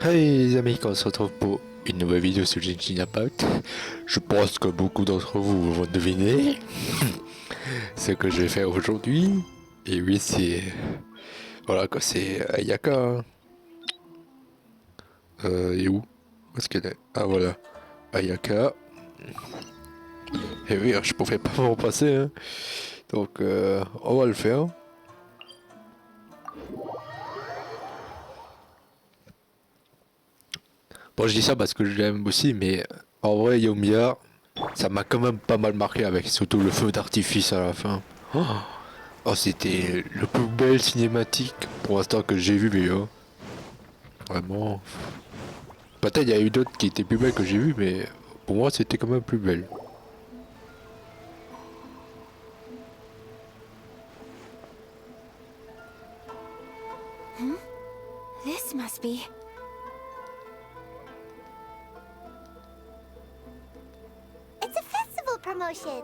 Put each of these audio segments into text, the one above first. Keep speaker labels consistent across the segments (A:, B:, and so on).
A: Hey les amis, on se retrouve pour une nouvelle vidéo sur Genshin Impact. Je pense que beaucoup d'entre vous vont deviner ce que je vais faire aujourd'hui. Et oui, c'est... Voilà quoi, c'est Ayaka. Hein. Et où est-ce qu'elle est? Ah voilà, Ayaka. Et oui, je pouvais pas m'en passer. Hein. Donc, on va le faire. Bon, je dis ça parce que je l'aime aussi, mais en vrai, Yomiya, ça m'a quand même pas mal marqué avec surtout le feu d'artifice à la fin. Oh, c'était le plus belle cinématique pour l'instant que j'ai vu, mais vraiment. Peut-être il y a eu d'autres qui étaient plus belles que j'ai vu, mais pour moi, c'était quand même plus belle.
B: This must be...
C: It's a festival promotion!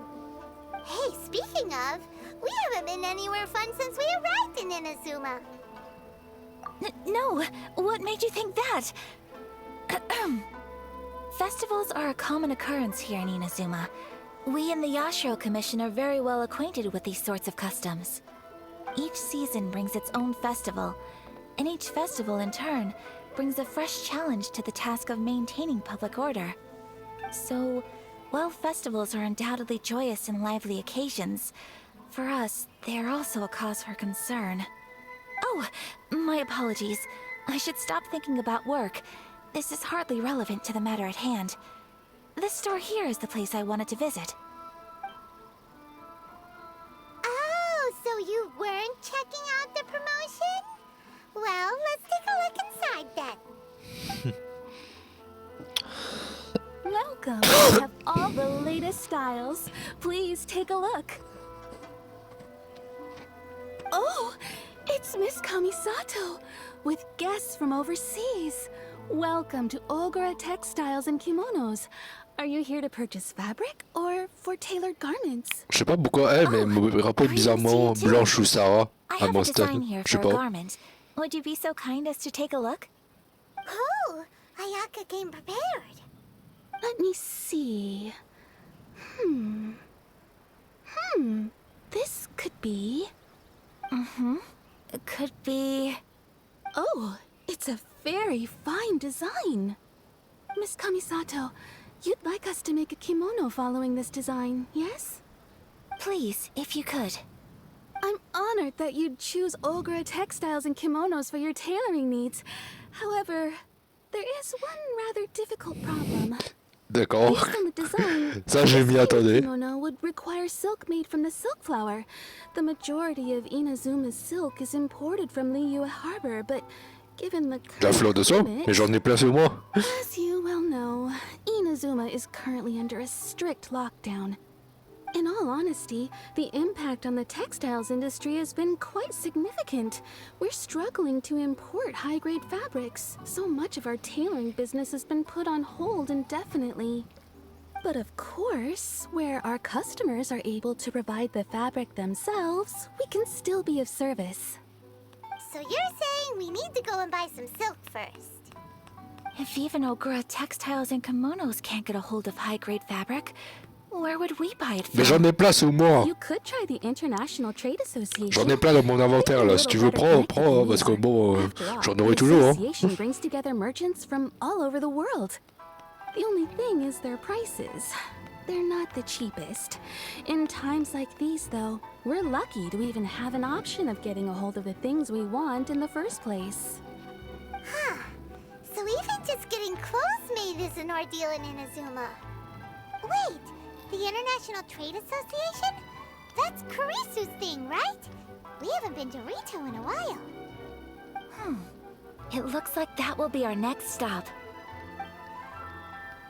C: Hey, speaking of, we haven't been anywhere fun since we arrived in Inazuma.
B: No! What made you think that? Festivals are a common occurrence here in Inazuma. We in the Yashiro Commission are very well acquainted with these sorts of customs. Each season brings its own festival, and each festival in turn brings a fresh challenge to the task of maintaining public order. So, while festivals are undoubtedly joyous and lively occasions, for us, they are also a cause for concern. Oh, my apologies. I should stop thinking about work. This is hardly relevant to the matter at hand. This store here is the place I wanted to visit.
C: Oh, so you weren't checking out the promotion? Well, let's take a look inside then.
D: Welcome! We have all the latest styles. Please take a look. Oh, it's Miss Kamisato with guests from overseas. Welcome to Ogura Textiles and Kimonos. Are you here to purchase fabric or for tailored garments?
A: Je sais pas pourquoi elle, mais elle me rappelle bizarrement Blanche ou Sarah
B: I
A: à
B: have
A: mon
B: a
A: stade.
B: design here
A: Je sais
B: for a
A: pas.
B: garment. Would you be so kind as to take a look?
C: Oh, Ayaka came prepared.
D: Let me see. This could be...
B: It could be...
D: Oh, it's a very fine design. Miss Kamisato, you'd like us to make a kimono following this design, yes?
B: Please, if you could.
D: I'm honored that you'd choose Ogura Textiles and Kimonos for your tailoring needs. However, there is one rather difficult problem.
A: D'accord.
D: Based on the design,
A: Ça, je m'y
D: this
A: attendais.
D: kimono would require silk made from the silk flower. The majority of Inazuma's silk is imported from Liyue Harbor, but given the
A: La fleur de sang,
D: climate,
A: mais j'en ai plein sur moi.
D: as you well know, Inazuma is currently under a strict lockdown. In all honesty, the impact on the textiles industry has been quite significant. We're struggling to import high-grade fabrics. So much of our tailoring business has been put on hold indefinitely. But of course, where our customers are able to provide the fabric themselves, we can still be of service.
C: So you're saying we need to go and buy some silk first?
B: If even Ogura Textiles and Kimonos can't get a hold of high-grade fabric, where would we buy it
A: Mais
B: from?
A: j'en ai plein sur moi.
D: You could try the International Trade Association.
A: J'en ai plein dans mon inventaire là. Si tu veux, prends, hein, parce que bon, j'en aurai toujours. Hein.
D: The association brings together merchants from all over the world. The only thing is their prices. They're not the cheapest. In times like these, though, we're lucky to even have an option of getting a hold of the things we want in the first place.
C: Huh. So even just getting clothes made is an ordeal in Inazuma. Wait, the International Trade Association? That's Kurisu's thing, right? We haven't been to Rito in a while.
B: It looks like that will be our next stop.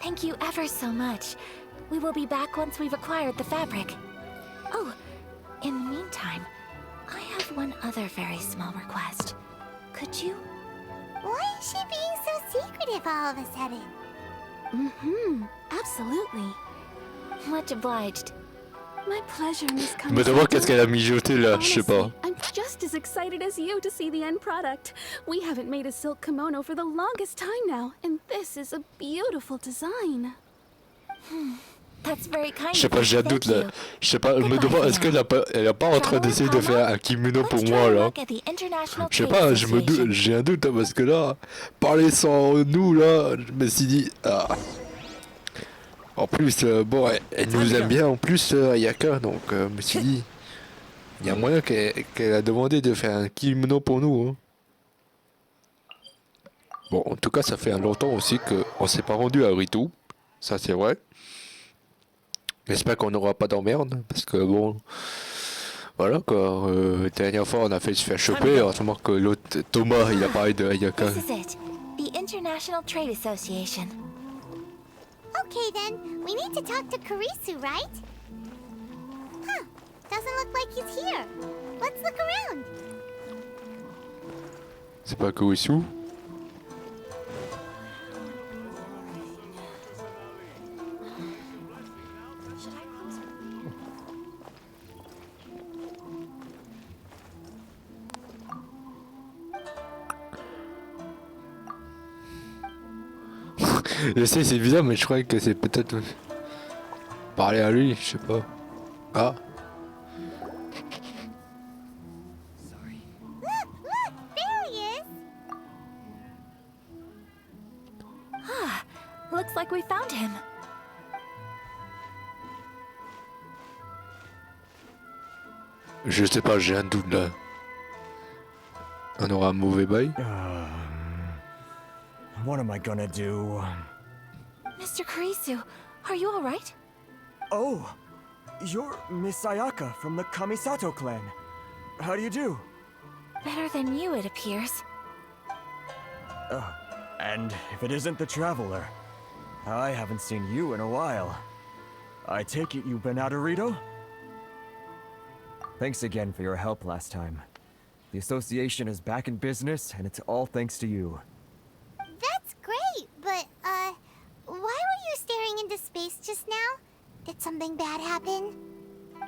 B: Thank you ever so much. We will be back once we've acquired the fabric. Oh, in the meantime, I have one other very small request. Could you?
C: Why is she being so secretive all of a sudden?
D: Absolutely.
B: Much obliged.
D: My pleasure, Miss
A: Mais d'abord,
D: Kamisato.
A: qu'est-ce qu'elle a mijoté là? Je sais pas.
D: Honestly, I'm just as excited as you to see the end product. We haven't made a silk kimono for the longest time now, and this is a beautiful design.
B: That's very kind
A: Je sais
B: of
A: pas,
B: you.
A: j'ai un
B: Thank
A: doute là.
B: you.
A: Je sais pas, je me
B: Goodbye
A: demande,
B: for
A: est-ce qu'elle
B: now.
A: a pas, elle est pas en train d'essayer de faire un kimono pour
B: Let's
A: moi
B: try a
A: là?
B: look at the International
A: Je sais
B: Trade
A: pas,
B: Association.
A: j'ai un doute hein, parce que là, parler sans nous là, je me suis dit. Ah. En plus, bon, elle nous aime bien en plus, Ayaka, donc je me suis dit. Il y a moyen qu'elle a demandé de faire un kimono pour nous. Hein. Bon, en tout cas, ça fait longtemps aussi qu'on s'est pas rendu à Ritu. Ça, c'est vrai. J'espère qu'on n'aura pas d'emmerde. Parce que bon. Voilà quoi. La dernière fois, on a fait se faire choper. En ce moment que l'autre, Thomas, il a parlé de Ayaka.
B: This is it. The International Trade Association.
C: Okay then, we need to talk to Kurisu, right? Huh, doesn't look like he's here. Let's look around.
A: C'est pas Kurisu? Je sais, c'est bizarre, mais je croyais que c'est peut-être parler à lui, je sais pas. Ah,
C: Look, there he is.
B: Looks like we found him.
A: je sais pas, j'ai un doute là. On aura un mauvais bail.
E: What am I gonna do?
B: Mr. Kurisu, are you alright?
E: Oh, you're Miss Ayaka from the Kamisato clan. How do you do?
B: Better than you, it appears.
E: And if it isn't the Traveler, I haven't seen you in a while. I take it you've been out of Rito? Thanks again for your help last time. The association is back in business, and it's all thanks to you.
C: That's great, but, why were you staring into space just now? Did something bad happen?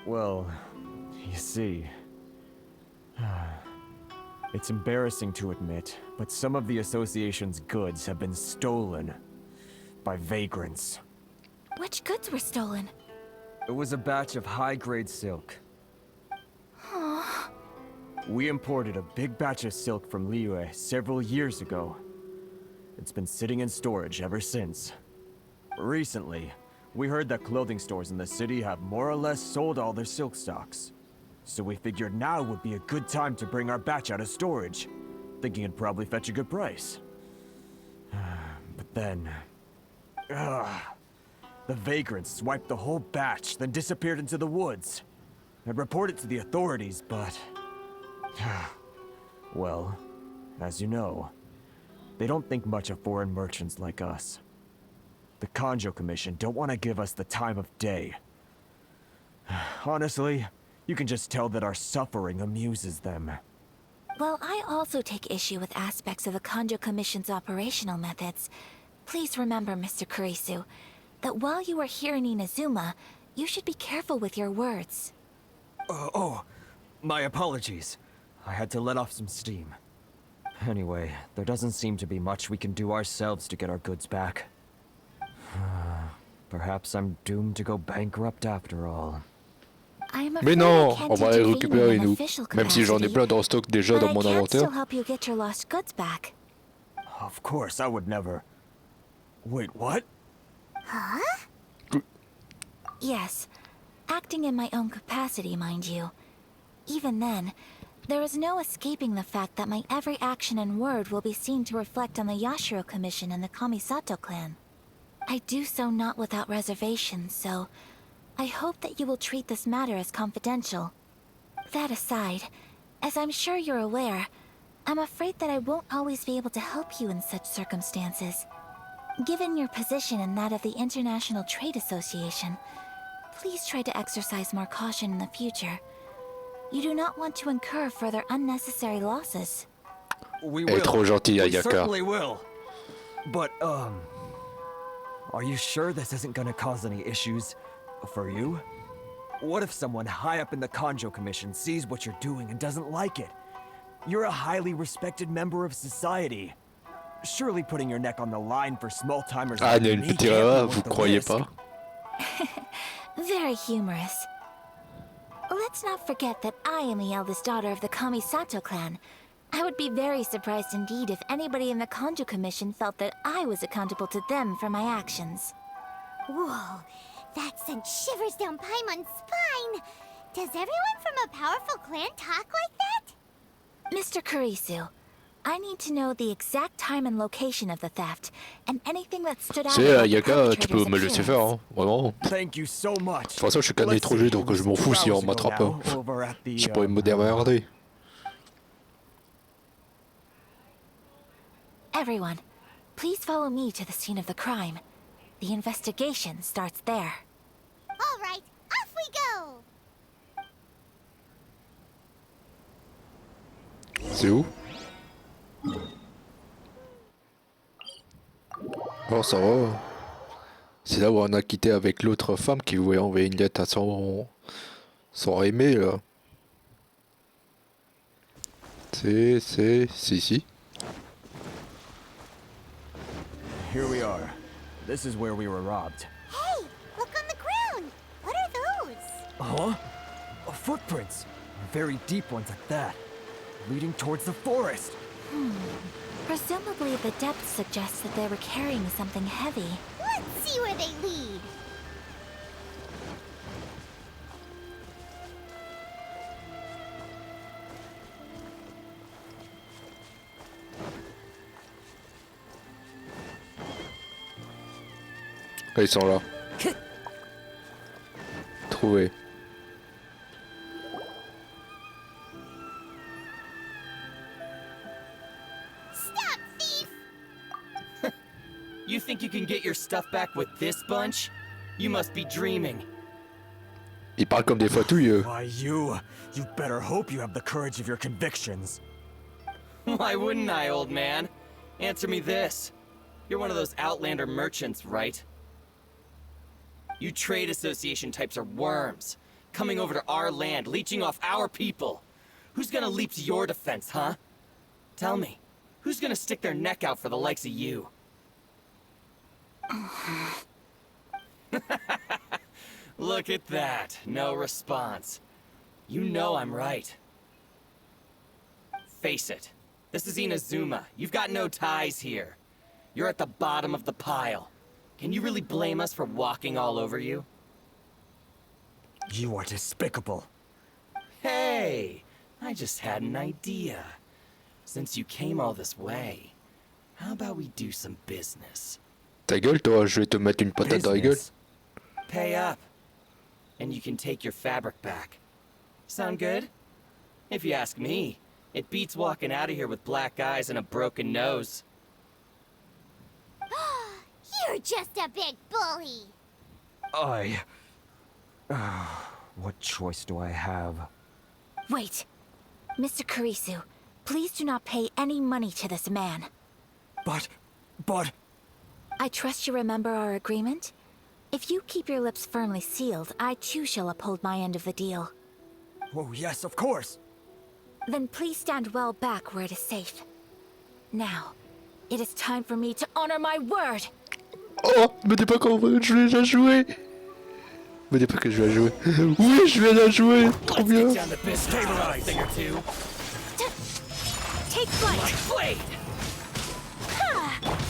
E: Well, you see... It's embarrassing to admit, but some of the association's goods have been stolen by vagrants.
B: Which goods were stolen?
E: It was a batch of high-grade silk. We imported a big batch of silk from Liyue several years ago. It's been sitting in storage ever since. Recently, we heard that clothing stores in the city have more or less sold all their silk stocks. So we figured now would be a good time to bring our batch out of storage, thinking it'd probably fetch a good price. But then... the vagrants swiped the whole batch, then disappeared into the woods. I'd reported to the authorities, but... well, as you know, they don't think much of foreign merchants like us. The Kanjo Commission don't want to give us the time of day. Honestly, you can just tell that our suffering amuses them.
B: Well, I also take issue with aspects of the Kanjo Commission's operational methods. Please remember, Mr. Kurisu, that while you are here in Inazuma, you should be careful with your words.
E: My apologies. I had to let off some steam. Anyway, there doesn't seem to be much we can do ourselves to get our goods back. Perhaps I'm doomed to go bankrupt after all.
B: I am
A: Mais
B: afraid
A: non,
B: I can't
A: on va les
B: intervene in
A: récupérer
B: an
A: nous.
B: official
A: Même si j'en ai
B: capacity,
A: plein dans le stock déjà
B: but
A: dans
B: I
A: mon
B: can
A: inventaire.
B: still help you get your lost goods back.
E: Of course, I would never... Wait, what?
B: Yes, acting in my own capacity, mind you. Even then, there is no escaping the fact that my every action and word will be seen to reflect on the Yashiro Commission and the Kamisato clan. I do so not without reservation, so I hope that you will treat this matter as confidential. That aside, as I'm sure you're aware, I'm afraid that I won't always be able to help you in such circumstances. Given your position and that of the International Trade Association, please try to exercise more caution in the future. You do not want to incur further unnecessary losses.
E: We
A: Elle est trop gentille,
E: We
A: Ayaka.
E: certainly will. But, are you sure this isn't gonna cause any issues for you? What if someone high up in the Kanjo Commission sees what you're doing and doesn't like it? You're a highly respected member of society. Surely putting your neck on the line for small-timers
A: Ah, il y a
E: like
A: une
E: me
A: petite
E: can't be
A: erreur,
E: worth
A: vous
E: the
A: croyez
E: risk.
A: pas?
B: Very humorous. Let's not forget that I am the eldest daughter of the Kamisato clan. I would be very surprised indeed if anybody in the Kanjo Commission felt that I was accountable to them for my actions.
C: Whoa, that sent shivers down Paimon's spine. Does everyone from a powerful clan talk like that?
B: Mr. Kurisu, I need to know the exact time and location of the theft, and anything that stood out
A: Tu sais,
B: about the
A: Ayaka, tu peux
B: perpetrator's
A: me laisser faire,
B: appearance.
A: hein, vraiment. De
E: Thank you so much.
A: toute façon, je suis qu'un
E: Let's
A: étranger,
E: see,
A: donc
E: it
A: je
E: was
A: m'en fous
E: 2
A: si on
E: hours ago
A: m'attrape.
E: now, over at the,
A: J'ai pas envie de me démerder.
B: Everyone, please follow me to the scene of the crime. The investigation starts there.
C: All right, off we go.
A: C'est où? Oh, ça va. C'est là où on a quitté avec l'autre femme qui voulait envoyer une lettre à son aimé, là. C'est ici.
E: Here we are. This is where we were robbed.
C: Hey, look on the ground. What are those?
E: Huh? Footprints. Very deep ones at that. Leading towards the forest.
B: Presumably the depth suggests that they were carrying something heavy.
C: Let's see where they lead.
A: Ah, ils sont là. Trouvé.
C: Stop, thief!
F: You think you can get your stuff back with this bunch? You must be dreaming.
A: Ils parlent comme des fatouilles.
E: Why, you better hope you have the courage of your convictions.
F: Why wouldn't I, old man? Answer me this. You're one of those Outlander merchants, right? You trade association types are worms. Coming over to our land, leeching off our people. Who's gonna leap to your defense, huh? Tell me, who's gonna stick their neck out for the likes of you? Look at that. No response. You know I'm right. Face it. This is Inazuma. You've got no ties here. You're at the bottom of the pile. Can you really blame us for walking all over you?
E: You are despicable.
F: Hey! I just had an idea. Since you came all this way, how about we do some business?
A: Ta gueule, toi, je vais te mettre une patate dans la gueule.
E: Business.
F: Pay up. And you can take your fabric back. Sound good? If you ask me, it beats walking out of here with black eyes and a broken nose.
C: You're just a big bully.
E: What choice do I have?
B: Wait. Mr. Kurisu, please do not pay any money to this man.
E: But...
B: I trust you remember our agreement? If you keep your lips firmly sealed, I too shall uphold my end of the deal.
E: Oh, yes, of course.
B: Then please stand well back where it is safe. Now, it is time for me to honor my word!
A: Oh, me dis pas qu'on va, je vais la jouer. Me dis pas que je vais la jouer. Oui, je vais la jouer. Trop
F: Let's
A: bien.
F: get down to business for a thing or two.
B: Take flight!
F: Blade!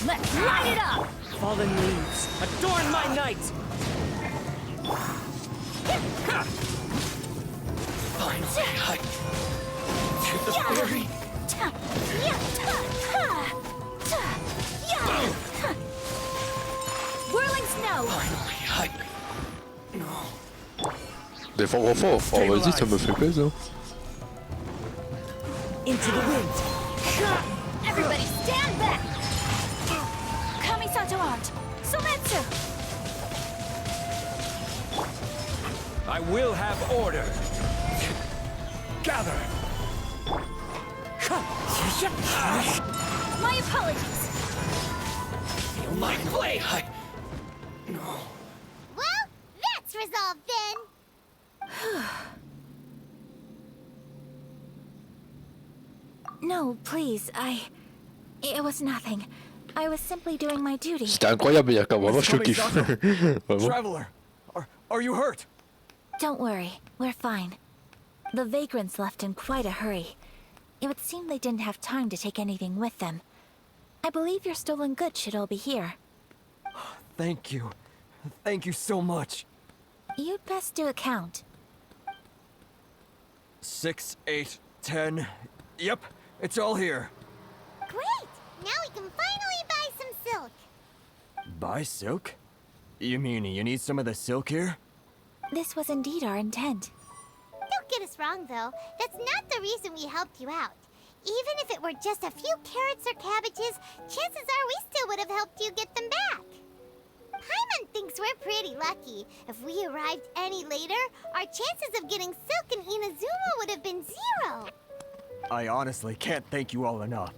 B: Let's light it up!
F: Fallen leaves, adorn my night! Finally, to the fairy!
B: Whirling snow!
F: Finally,
A: Des fois, fort. Oh, vas-y, ça me fait plaisir.
F: into the wind!
B: Everybody stand back! Kamisato art! Sometsu!
E: I will have order. Gather.
B: My apologies!
F: Feel my blade!
C: Well, that's resolved then.
B: No, please, It was nothing. I was simply doing my duty.
A: C'était incroyable, Ayaka, vraiment, je te kiffe. Vraiment.
E: Traveler, are you hurt?
B: Don't worry, we're fine. The vagrants left in quite a hurry. It would seem they didn't have time to take anything with them. I believe your stolen goods should all be here.
E: Thank you. Thank you so much.
B: You'd best do a count.
E: 6, 8, 10. Yep, it's all here.
C: Great! Now we can finally buy some silk.
E: Buy silk? You mean you need some of the silk here?
B: This was indeed our intent.
C: Don't get us wrong, though. That's not the reason we helped you out. Even if it were just a few carrots or cabbages, chances are we still would have helped you get them back. Paimon thinks we're pretty lucky. If we arrived any later, our chances of getting silk in Inazuma would have been 0.
E: I honestly can't thank you all enough.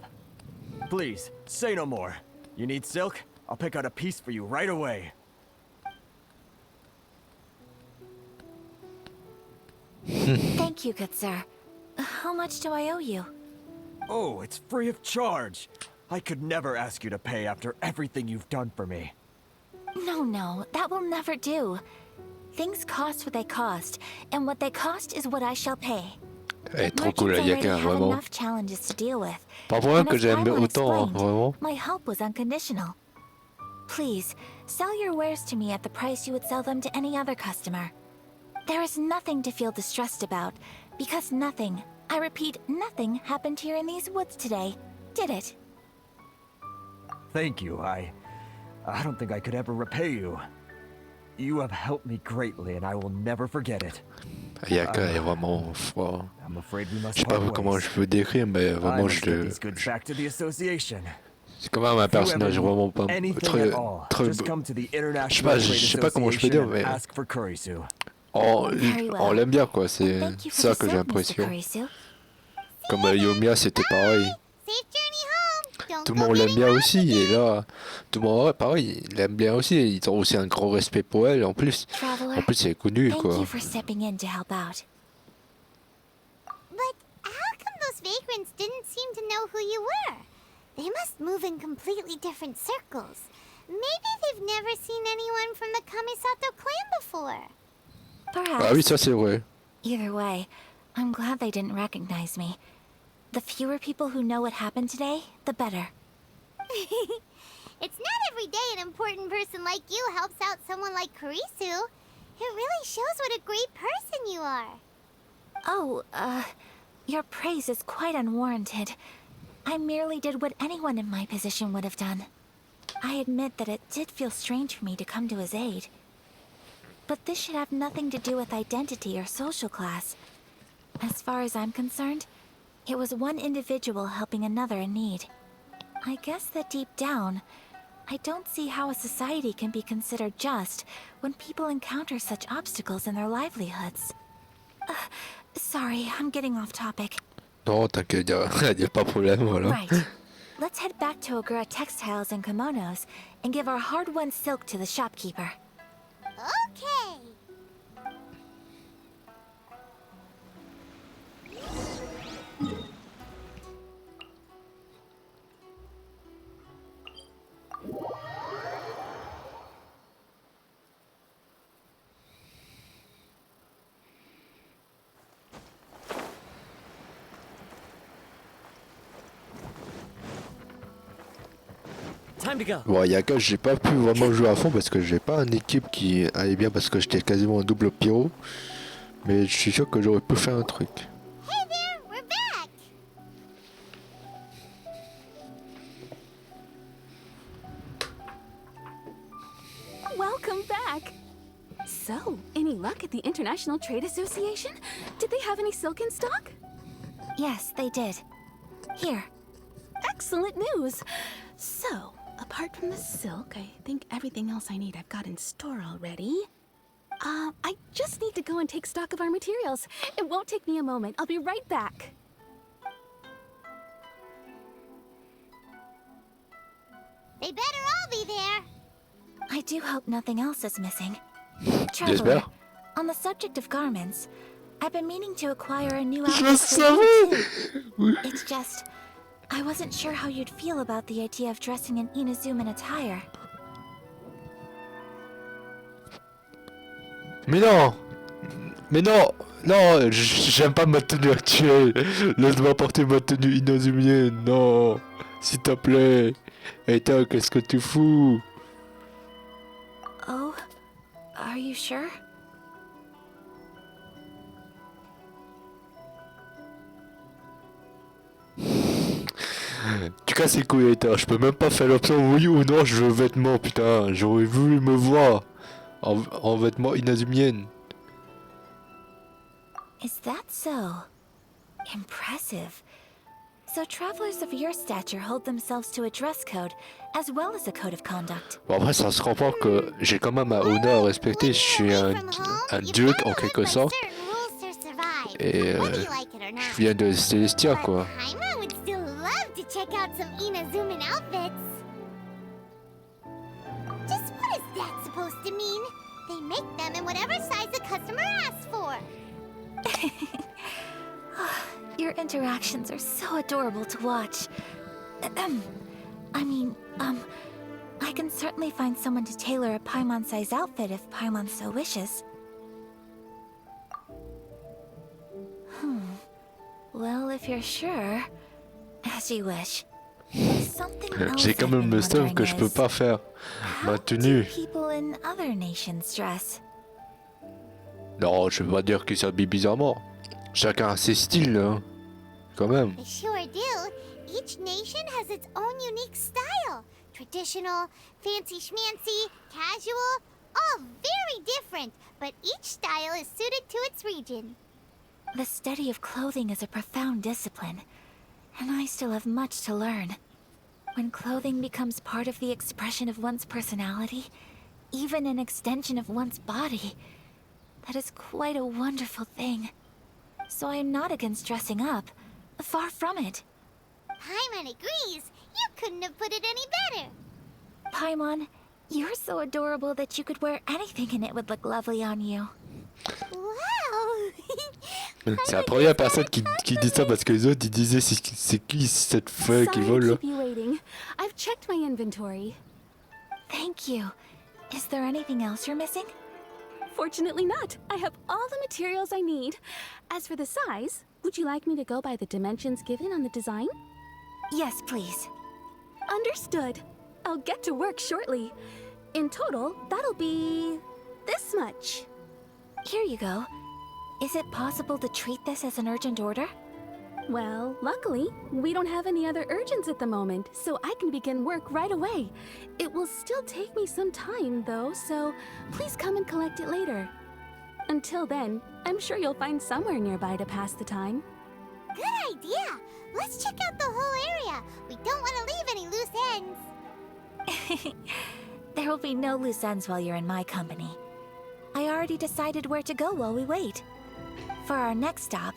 E: Please, say no more. You need silk? I'll pick out a piece for you right away.
B: Thank you, good sir. How much do I owe you?
E: Oh, it's free of charge. I could never ask you to pay after everything you've done for me.
B: No, that will never do. Things cost what they cost, and what they cost is what I shall pay.
A: Elle est trop cool,
B: Merchants already
A: Ayaka,
B: had
A: vraiment.
B: enough challenges to deal with.
A: Pas pour rien
B: And
A: que
B: as
A: j'aime
B: Paimon
A: autant, hein,
B: explained,
A: vraiment.
B: my help was unconditional. Please, sell your wares to me at the price you would sell them to any other customer. There is nothing to feel distressed about, because nothing, I repeat, nothing happened here in these woods today, did it?
E: Thank you. I don't think I could ever repay you. You have helped me greatly, and I will never forget it.
A: Ayaka est vraiment fort.
E: I'm afraid we must
A: Je sais pas
E: part
A: comment
E: ways.
A: je peux décrire, mais
E: I
A: vraiment
E: must
A: je
E: get
A: le.
E: these goods back to the association.
A: C'est quand même un personnage vraiment pas
E: Anything
A: très,
E: at all,
A: très.
E: just come to the International
A: je
E: Trade
A: sais pas comment je peux dire,
E: Association
A: mais
E: and ask for Kurisu.
B: Very well.
A: On l'aime bien quoi. C'est
B: Thank you for
A: ça
B: the
A: que j'ai
B: silk, Mr.
A: l'impression.
B: Kurisu.
A: Comme Yomiya, c'était pareil.
C: Safe journey home. Don't
A: Tout le
C: go
A: monde l'aime
C: getting
A: bien
C: lost
A: aussi,
C: again.
A: et là, tout le monde, ouais, pareil, il l'aime bien aussi, ils ont aussi un grand respect pour elle, en plus
B: Traveler,
A: c'est connu,
B: thank
A: quoi.
B: you for stepping in to help out.
C: But how come those vagrants didn't seem to know who you were? They must move in completely different circles. Maybe they've never seen anyone from the Kamisato clan before.
B: Perhaps.
A: Ah oui, ça c'est vrai.
B: Either way, I'm glad they didn't recognize me. The fewer people who know what happened today, the better.
C: It's not every day an important person like you helps out someone like Kurisu. It really shows what a great person you are.
B: Oh, your praise is quite unwarranted. I merely did what anyone in my position would have done. I admit that it did feel strange for me to come to his aid. But this should have nothing to do with identity or social class. As far as I'm concerned, it was one individual helping another in need. I guess that deep down, I don't see how a society can be considered just when people encounter such obstacles in their livelihoods. Sorry, I'm getting off topic.
A: Non, t'inquiète, y a pas de problème, voilà.
B: Right. Let's head back to Ogura Textiles and Kimonos and give our hard-won silk to the shopkeeper.
C: Okay.
F: Time to go.
A: Bon, Ayaka, j'ai pas pu vraiment jouer à fond parce que j'ai pas une équipe qui allait bien parce que j'étais quasiment un double pyro. Mais je suis sûr que j'aurais pu faire un truc.
C: Hey there, we're back.
D: Welcome back! So, any luck at the International Trade Association? Did they have any silk in stock?
B: Yes, they did. Here.
D: Excellent news! So, apart from the silk, I think everything else I need I've got in store already. I just need to go and take stock of our materials. It won't take me a moment. I'll be right back.
C: They better all be there.
B: I do hope nothing else is missing.
A: J'espère.
B: Traveler, On the subject of garments, I've been meaning to acquire a new
A: Je
B: outfit for you
A: savais.
B: too. It's just, I wasn't sure how you'd feel about the idea of dressing in Inazuman attire.
A: Mais non, mais non, non, j'aime pas ma tenue actuelle. Laisse-moi porter ma tenue inazumienne, non, s'il te plaît. Et toi, qu'est-ce que tu fous?
B: Oh, are you sure?
A: Tu casses les couilles, Eta. Je peux même pas faire l'option oui ou non, je veux vêtements, putain. J'aurais voulu me voir en vêtements inazumiennes.
B: Is that so? Impressive. So travelers of your stature hold themselves to a dress code, as well as a code of conduct.
A: Bon, après, ça se comprend que j'ai quand même un honneur à respecter. Je suis un duc en quelque sorte. Et je viens de Célestia, quoi.
C: Paimon would still love to check out some Inazuman outfits. Just what is that supposed to mean? They make them in whatever size the customer asks for.
B: Your interactions are so adorable to watch. I can certainly find someone to tailor a Paimon-size outfit if Paimon so wishes. Well, if you're sure, as you wish. There's something else
A: J'ai quand
B: I've
A: même
B: been
A: le stuff
B: wondering
A: que je peux
B: is,
A: pas faire. Ma
B: how
A: tenue.
B: do people in other nations dress?
A: Non, je veux pas dire qu'ils s'habillent bizarrement. Chacun a ses styles, hein. Quand même.
C: They sure do. Each nation has its own unique style. Traditional, fancy schmancy, casual, all very different, but each style is suited to its region.
B: The study of clothing is a profound discipline, and I still have much to learn. When clothing becomes part of the expression of one's personality, even an extension of one's body, that is quite a wonderful thing. So I am not against dressing up. Far from it.
C: Paimon agrees. You couldn't have put it any better.
B: Paimon, you're so adorable that you could wear anything and it would look lovely on you.
C: Wow.
A: C'est la première personne qui dit ça parce que les autres ils disaient c'est qui cette feuille qui
D: Sorry
A: vole
D: to
A: là.
D: keep you waiting. I've checked my inventory.
B: Thank you. Is there anything else you're missing?
D: Fortunately not. I have all the materials I need. As for the size, would you like me to go by the dimensions given on the design?
B: Yes, please.
D: Understood. I'll get to work shortly. In total, that'll be this much.
B: Here you go. Is it possible to treat this as an urgent order?
D: Well, luckily, we don't have any other urgents at the moment, so I can begin work right away. It will still take me some time, though, so please come and collect it later. Until then, I'm sure you'll find somewhere nearby to pass the time.
C: Good idea. Let's check out the whole area. We don't want to leave any loose ends.
B: There will be no loose ends while you're in my company. I already decided where to go while we wait. For our next stop,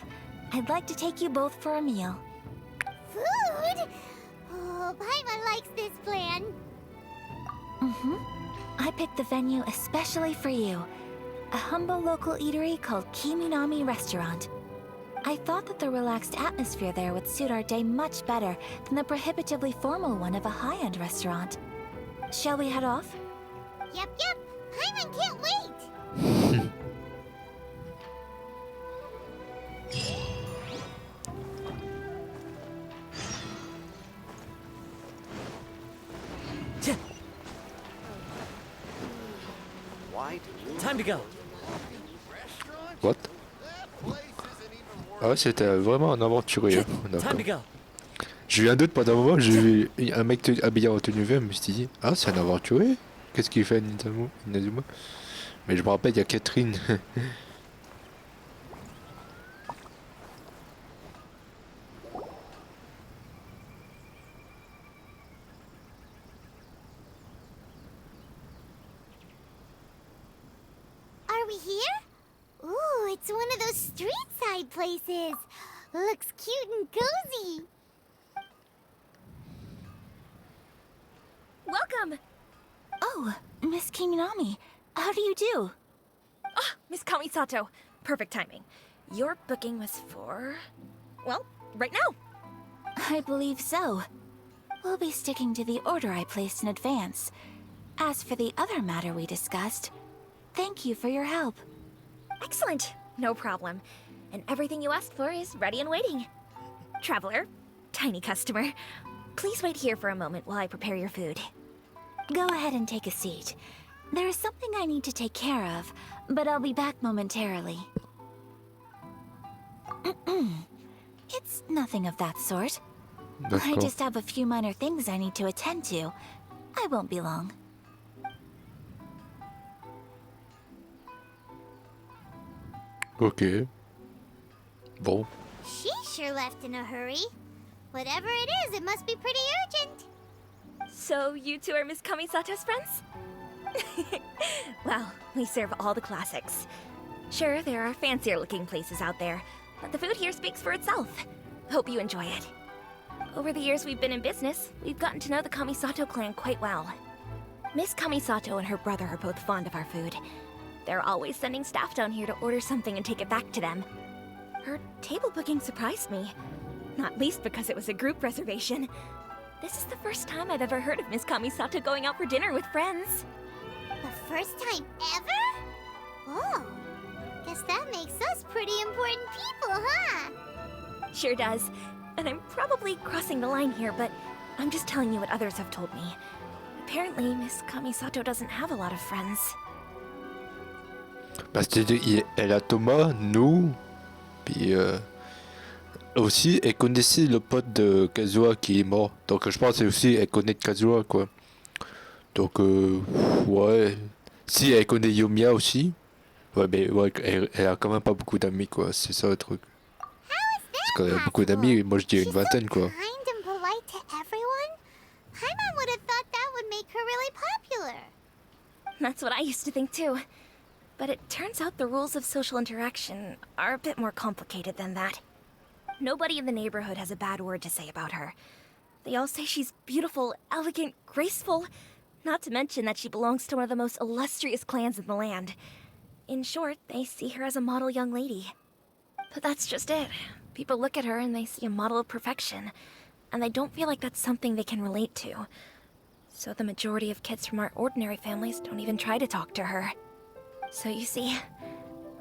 B: I'd like to take you both for a meal.
C: Food? Oh, Paimon likes this plan.
B: I picked the venue especially for you. A humble local eatery called Kiminami Restaurant. I thought that the relaxed atmosphere there would suit our day much better than the prohibitively formal one of a high-end restaurant. Shall we head off?
C: Yep. Paimon can't wait.
F: Time to go.
A: What? Ah ouais, c'était vraiment un aventurier. D'accord.
F: Time to go.
A: J'ai eu un doute pendant un moment, j'ai vu un mec habillé en tenue verte, je me suis dit, ah c'est un aventurier? Qu'est-ce qu'il fait Inazuma? Mais je me rappelle, il y a Catherine.
C: Are we here? Ooh, it's one of those street-side places. Looks cute and cozy.
B: Welcome! Oh, Miss Kiminami, how do you do?
G: Miss Kamisato, perfect timing. Your booking was for... well, right now.
B: I believe so. We'll be sticking to the order I placed in advance. As for the other matter we discussed, thank you for your help.
G: Excellent. No problem. And everything you asked for is ready and waiting. Traveler, tiny customer, please wait here for a moment while I prepare your food.
B: Go ahead and take a seat. There is something I need to take care of, but I'll be back momentarily. It's nothing of that sort. I
A: D'accord.
B: just have a few minor things I need to attend to. I won't be long.
A: Ok. Bon.
C: She sure left in a hurry. Whatever it is, it must be pretty urgent.
G: So you two are Miss Kamisato's friends? Well, we serve all the classics. Sure, there are fancier looking places out there, but the food here speaks for itself. Hope you enjoy it. Over the years we've been in business, we've gotten to know the Kamisato clan quite well. Miss Kamisato and her brother are both fond of our food. They're always sending staff down here to order something and take it back to them. Her table booking surprised me, not least because it was a group reservation. This is the first time I've ever heard of Miss Kamisato going out for dinner with friends.
C: The first time ever? Oh, guess that makes us pretty important people, huh?
G: Sure does. And I'm probably crossing the line here, but I'm just telling you what others have told me. Apparently, Miss Kamisato doesn't have a lot of friends.
A: Bah, elle a Thomas, nous, puis aussi elle connaissait le pote de Kazuha qui est mort. Donc je pense que aussi elle connaît Kazuha quoi. Donc ouais. Si elle connaît Yomiya aussi. Ouais mais ouais, elle a quand même pas beaucoup d'amis quoi, c'est ça le truc. Parce qu'elle a beaucoup d'amis, moi je dirais une vingtaine quoi.
C: Kind and polite to everyone? Paimon would have thought that would make her really popular.
G: That's what I used to think too. But it turns out the rules of social interaction are a bit more complicated than that. Nobody in the neighborhood has a bad word to say about her. They all say she's beautiful, elegant, graceful, not to mention that she belongs to one of the most illustrious clans in the land. In short, they see her as a model young lady. But that's just it. People look at her and they see a model of perfection, and they don't feel like that's something they can relate to. So the majority of kids from our ordinary families don't even try to talk to her. So you see,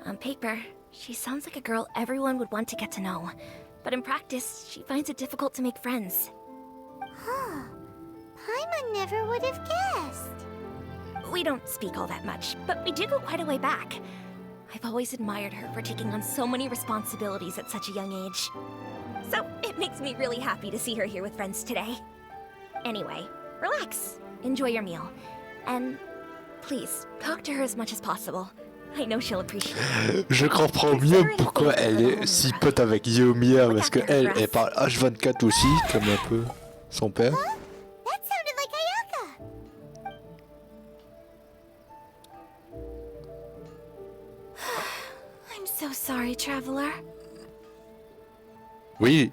G: on paper, she sounds like a girl everyone would want to get to know. But in practice, she finds it difficult to make friends.
C: Huh. Paimon never would have guessed.
G: We don't speak all that much, but we do go quite a way back. I've always admired her for taking on so many responsibilities at such a young age. So it makes me really happy to see her here with friends today. Anyway, relax, enjoy your meal, and please, talk to her as much as possible. I know she'll appreciate it.
A: Je comprends mieux pourquoi elle est si pote avec Yomiya, parce que elle parle H24 aussi, comme un peu son père.
C: Huh? That sounded like Ayaka.
B: I'm so sorry, traveler.
A: Oui,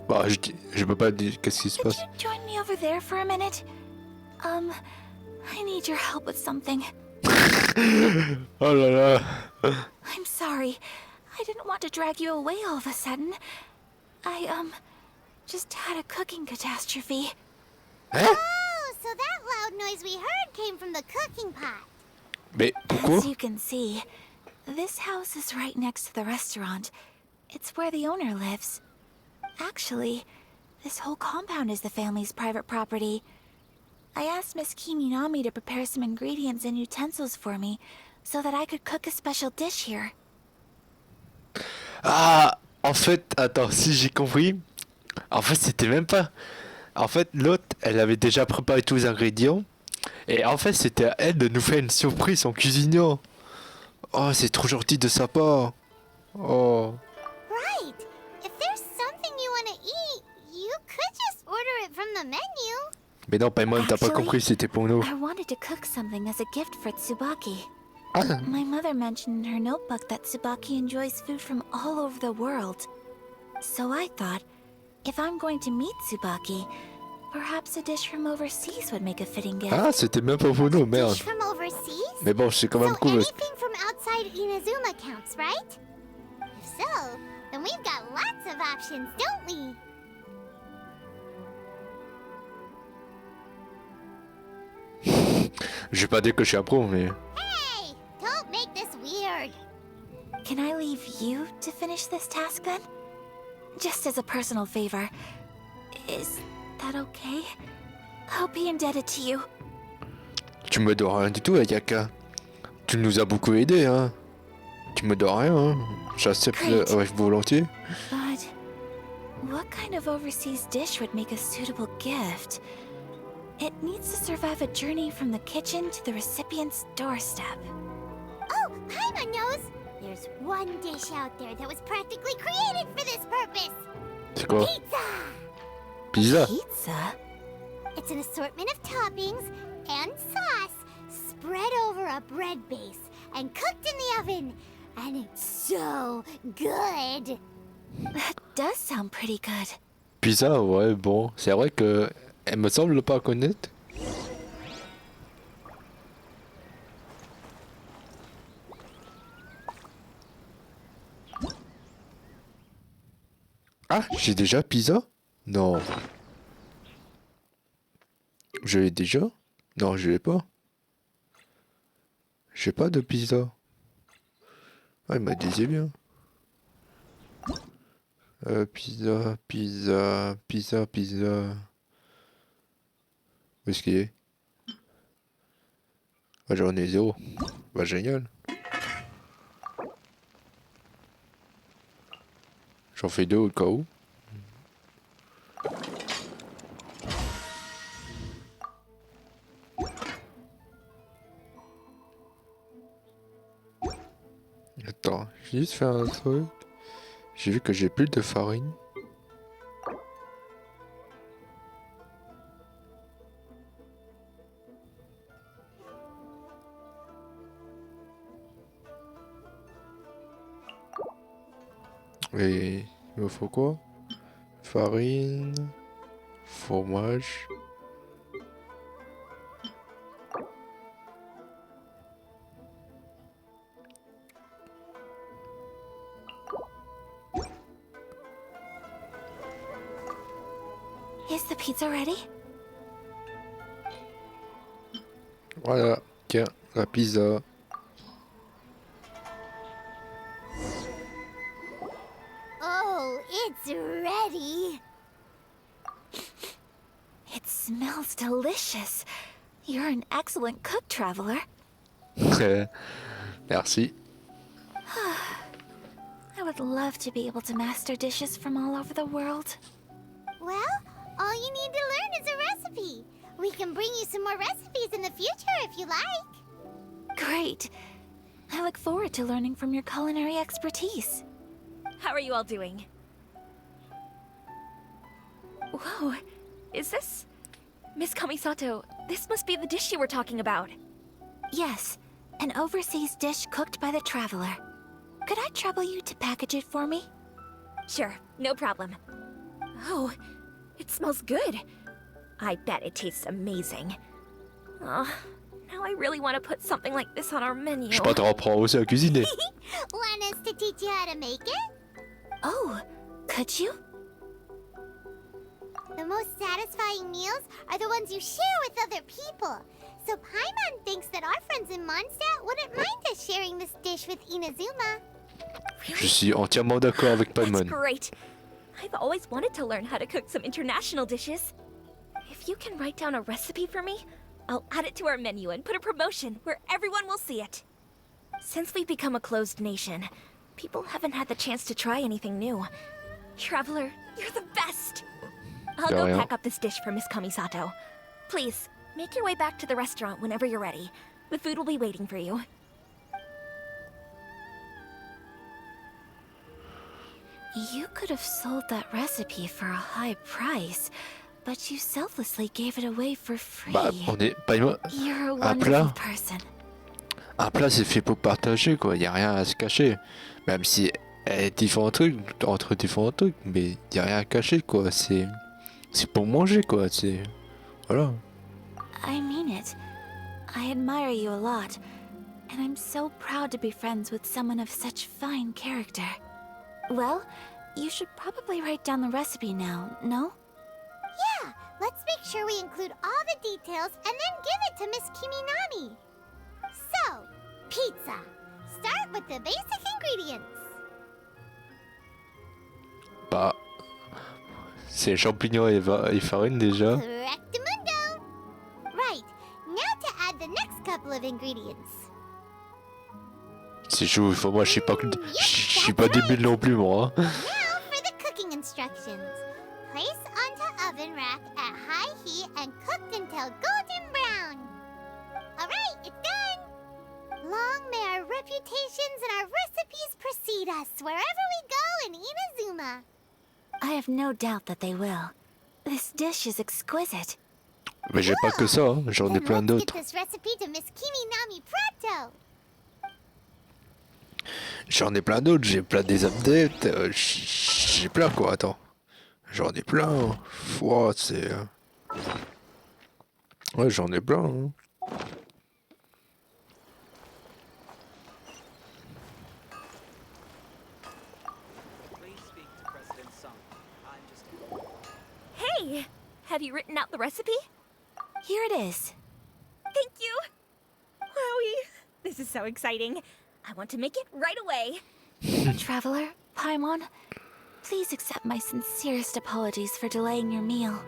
A: bah je peux pas dire qu'est-ce qui se
B: Could
A: passe.
B: you join me over there for a minute? I need your help with something.
A: Oh là là.
B: I'm sorry. I didn't want to drag you away all of a sudden. I, just had a cooking catastrophe.
A: Hein?
C: Oh, so that loud noise we heard came from the cooking pot.
A: Mais pourquoi?
B: As you can see, this house is right next to the restaurant. It's where the owner lives. Actually, this whole compound is the family's private property. I asked Miss Kiminami to prepare some ingredients and utensils for me, so that I could cook a special dish here.
A: Ah, en fait, attends, si j'ai compris, en fait c'était même pas... En fait l'autre, elle avait déjà préparé tous les ingrédients, et en fait c'était à elle de nous faire une surprise en cuisinant. Oh, c'est trop gentil de sa part. Oh.
C: Right. If there's something you want to eat, you could just order it from the menu.
A: Mais non, Paimon, t'as pas
B: Actually,
A: compris, c'était pour nous.
B: I wanted to cook something as a gift for Tsubaki.
A: Ah,
B: My mother mentioned in her notebook that Tsubaki enjoys food from all over the world. So I thought, if I'm going to meet Tsubaki, Perhaps a dish from overseas would make a fitting gift.
A: Ah, c'était même pas pour nous, merde.
C: Dish from overseas?
A: Mais bon, c'est quand même
C: So
A: cool.
C: anything from outside Inazuma counts, right? If so, then we've got lots of options, don't we?
A: Je vais pas dire que je suis un pro, mais...
C: Hey, don't make this weird.
B: Can I leave you to finish this task then? Just as a personal favor. Is that okay? I'll be indebted to you.
A: Tu me dois rien du tout, Ayaka. Tu nous as beaucoup aidé, hein. Tu me dois rien, hein. J'accepte volontiers.
B: But what kind of overseas dish would make a suitable gift? It needs to survive a journey from the kitchen to the recipient's doorstep.
C: Oh, Paimon knows. There's one dish out there that was practically created for this purpose.
A: C'est quoi?
C: Pizza!
A: Pizza?
B: Pizza?
C: It's an assortment of toppings and sauce spread over a bread base and cooked in the oven. And it's so good.
B: That does sound pretty good.
A: Pizza, ouais, bon. C'est vrai que... Elle me semble pas connaître. Ah, j'ai déjà pizza? Non. Je l'ai déjà? Non, je l'ai pas. J'ai pas de pizza. Ah, il m'a dit bien. Pizza. Où est-ce qu'il est? Ah, j'en ai 0. Bah, génial. J'en fais 2 au cas où. Attends, j'ai juste fait un truc. J'ai vu que j'ai plus de farine. Et il me faut quoi? Farine, fromage.
B: Is the pizza ready?
A: Voilà, tiens, la pizza.
C: Oh, it's ready.
B: It smells delicious. You're an excellent cook, traveler.
A: Merci.
B: I would love to be able to master dishes from all over the world.
C: Well, all you need to learn is a recipe. We can bring you some more recipes in the future if you like.
B: Great. I look forward to learning from your culinary expertise.
G: How are you all doing? Whoa, is this... Miss Kamisato, this must be the dish you were talking about.
B: Yes, an overseas dish cooked by the traveler. Could I trouble you to package it for me?
G: Sure, no problem. Oh, it smells good. I bet it tastes amazing. Oh, now I really want to put something like this on our menu.
A: Je peux te reprendre aussi à cuisiner.
C: Want us to teach you how to make it?
B: Oh, could you?
C: The most satisfying meals are the ones you share with other people. So Paimon thinks that our friends in Mondstadt wouldn't mind us sharing this dish with Inazuma.
A: Je suis entièrement d'accord avec
G: That's
A: Paimon.
G: great. I've always wanted to learn how to cook some international dishes. If you can write down a recipe for me, I'll add it to our menu and put a promotion where everyone will see it. Since we've become a closed nation, people haven't had the chance to try anything new. Traveler, you're the best! I'll
A: De
G: go
A: rien.
G: pack up this dish for Miss Kamisato. Please, make your way back to the restaurant whenever you're ready. The food will be waiting for you.
B: You could have sold that recipe for a high price, but you selflessly gave it away for free.
A: Bah, on est Paimon.
B: You're a
A: un
B: wonderful
A: plat.
B: person.
A: Un plat, c'est fait pour partager, quoi. Y a rien à se cacher. Même si différents trucs, entre différents trucs, mais y a rien à cacher, quoi. C'est C'est pour manger quoi, c'est... Voilà.
B: I mean it. I admire you a lot, and I'm so proud to be friends with someone of such fine character. Well, you should probably write down the recipe now, no?
C: Yeah, let's make sure we include all the details and then give it to Miss Kiminami. So, pizza. Start with the basic ingredients.
A: Bah... C'est champignons et farine déjà.
C: Correctamundo. Right, now to add the next couple of ingredients.
A: C'est chaud, faut moi je suis pas... Je suis pas débile non plus moi. Hein.
C: Now for the cooking instructions. Place onto oven rack at high heat and cooked until golden brown. Alright, it's done! Long may our reputations and our recipes precede us wherever we go in Inazuma.
B: I have no doubt that they will. This dish is exquisite.
A: Mais j'ai pas que ça, hein. J'en ai
C: Then
A: plein
C: let's
A: d'autres.
C: get this recipe to Miss Kiminami pronto.
A: J'en ai plein d'autres, j'ai plein des updates, j'ai plein quoi, attends. J'en ai plein. Ouah, c'est... Ouais, j'en ai plein. Hein.
G: Hey! Have you written out the recipe?
B: Here it is.
G: Thank you! Wowie! This is so exciting. I want to make it right away.
B: Traveler, Paimon, please accept my sincerest apologies for delaying your meal.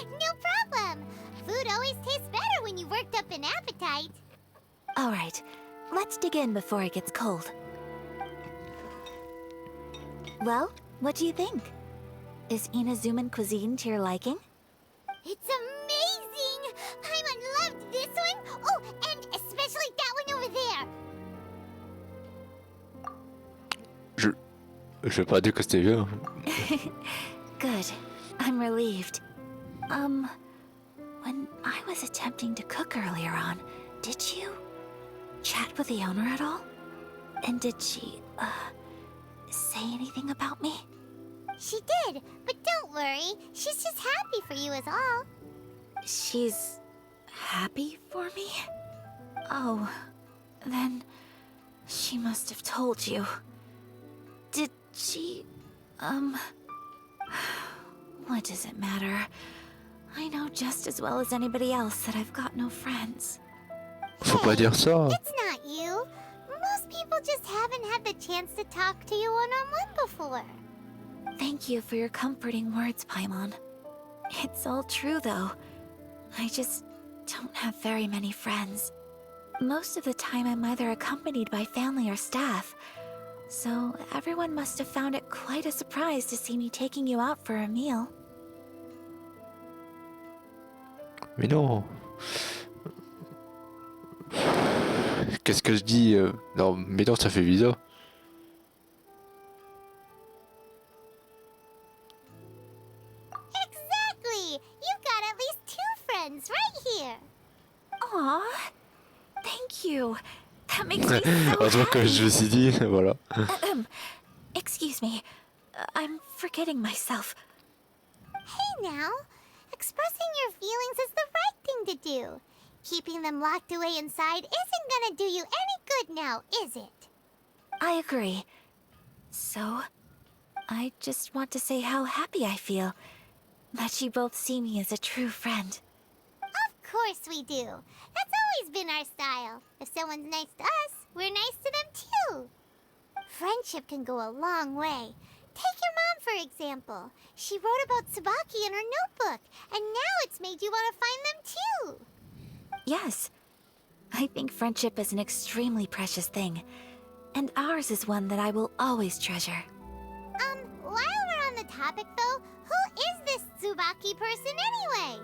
C: No problem. Food always tastes better when you've worked up an appetite.
B: All right, let's dig in before it gets cold. Well, what do you think? Is Inazuman cuisine to your liking?
C: It's amazing! Paimon loved this one! Oh, and especially that one over there!
A: Je vais pas dire que c'était bien.
B: Good. I'm relieved. When I was attempting to cook earlier on, did you chat with the owner at all? And did she, say anything about me?
C: She did, but don't worry. She's just happy for you is all.
B: She's happy for me? Oh, then she must have told you. Did she, what does it matter? I know just as well as anybody else that I've got no friends.
A: Faut pas dire ça.
C: It's not you. Most people just haven't had the chance to talk to you one-on-one before.
B: Thank you for your comforting words, Paimon. It's all true, though. I just don't have very many friends. Most of the time, I'm either accompanied by family or staff. So everyone must have found it quite a surprise to see me taking you out for a meal.
A: Mais non. Qu'est-ce que je dis Non, mais non, ça fait bizarre.
C: Exactly! You've got at least 2 friends right here.
B: Aw, thank you. That makes me so
A: Heureusement que je me suis dit, voilà.
B: Excuse me. I'm forgetting myself.
C: Hey now, expressing your feelings is the right thing to do. Keeping them locked away inside isn't gonna do you any good now, is it?
B: I agree. So, I just want to say how happy I feel that you both see me as a true friend.
C: Of course we do. That's always been our style. If someone's nice to us, we're nice to them too. Friendship can go a long way. Take your mom, for example. She wrote about Tsubaki in her notebook, and now it's made you want to find them too.
B: Yes. I think friendship is an extremely precious thing. And ours is one that I will always treasure.
C: While we're on the topic though, who is this Tsubaki person anyway?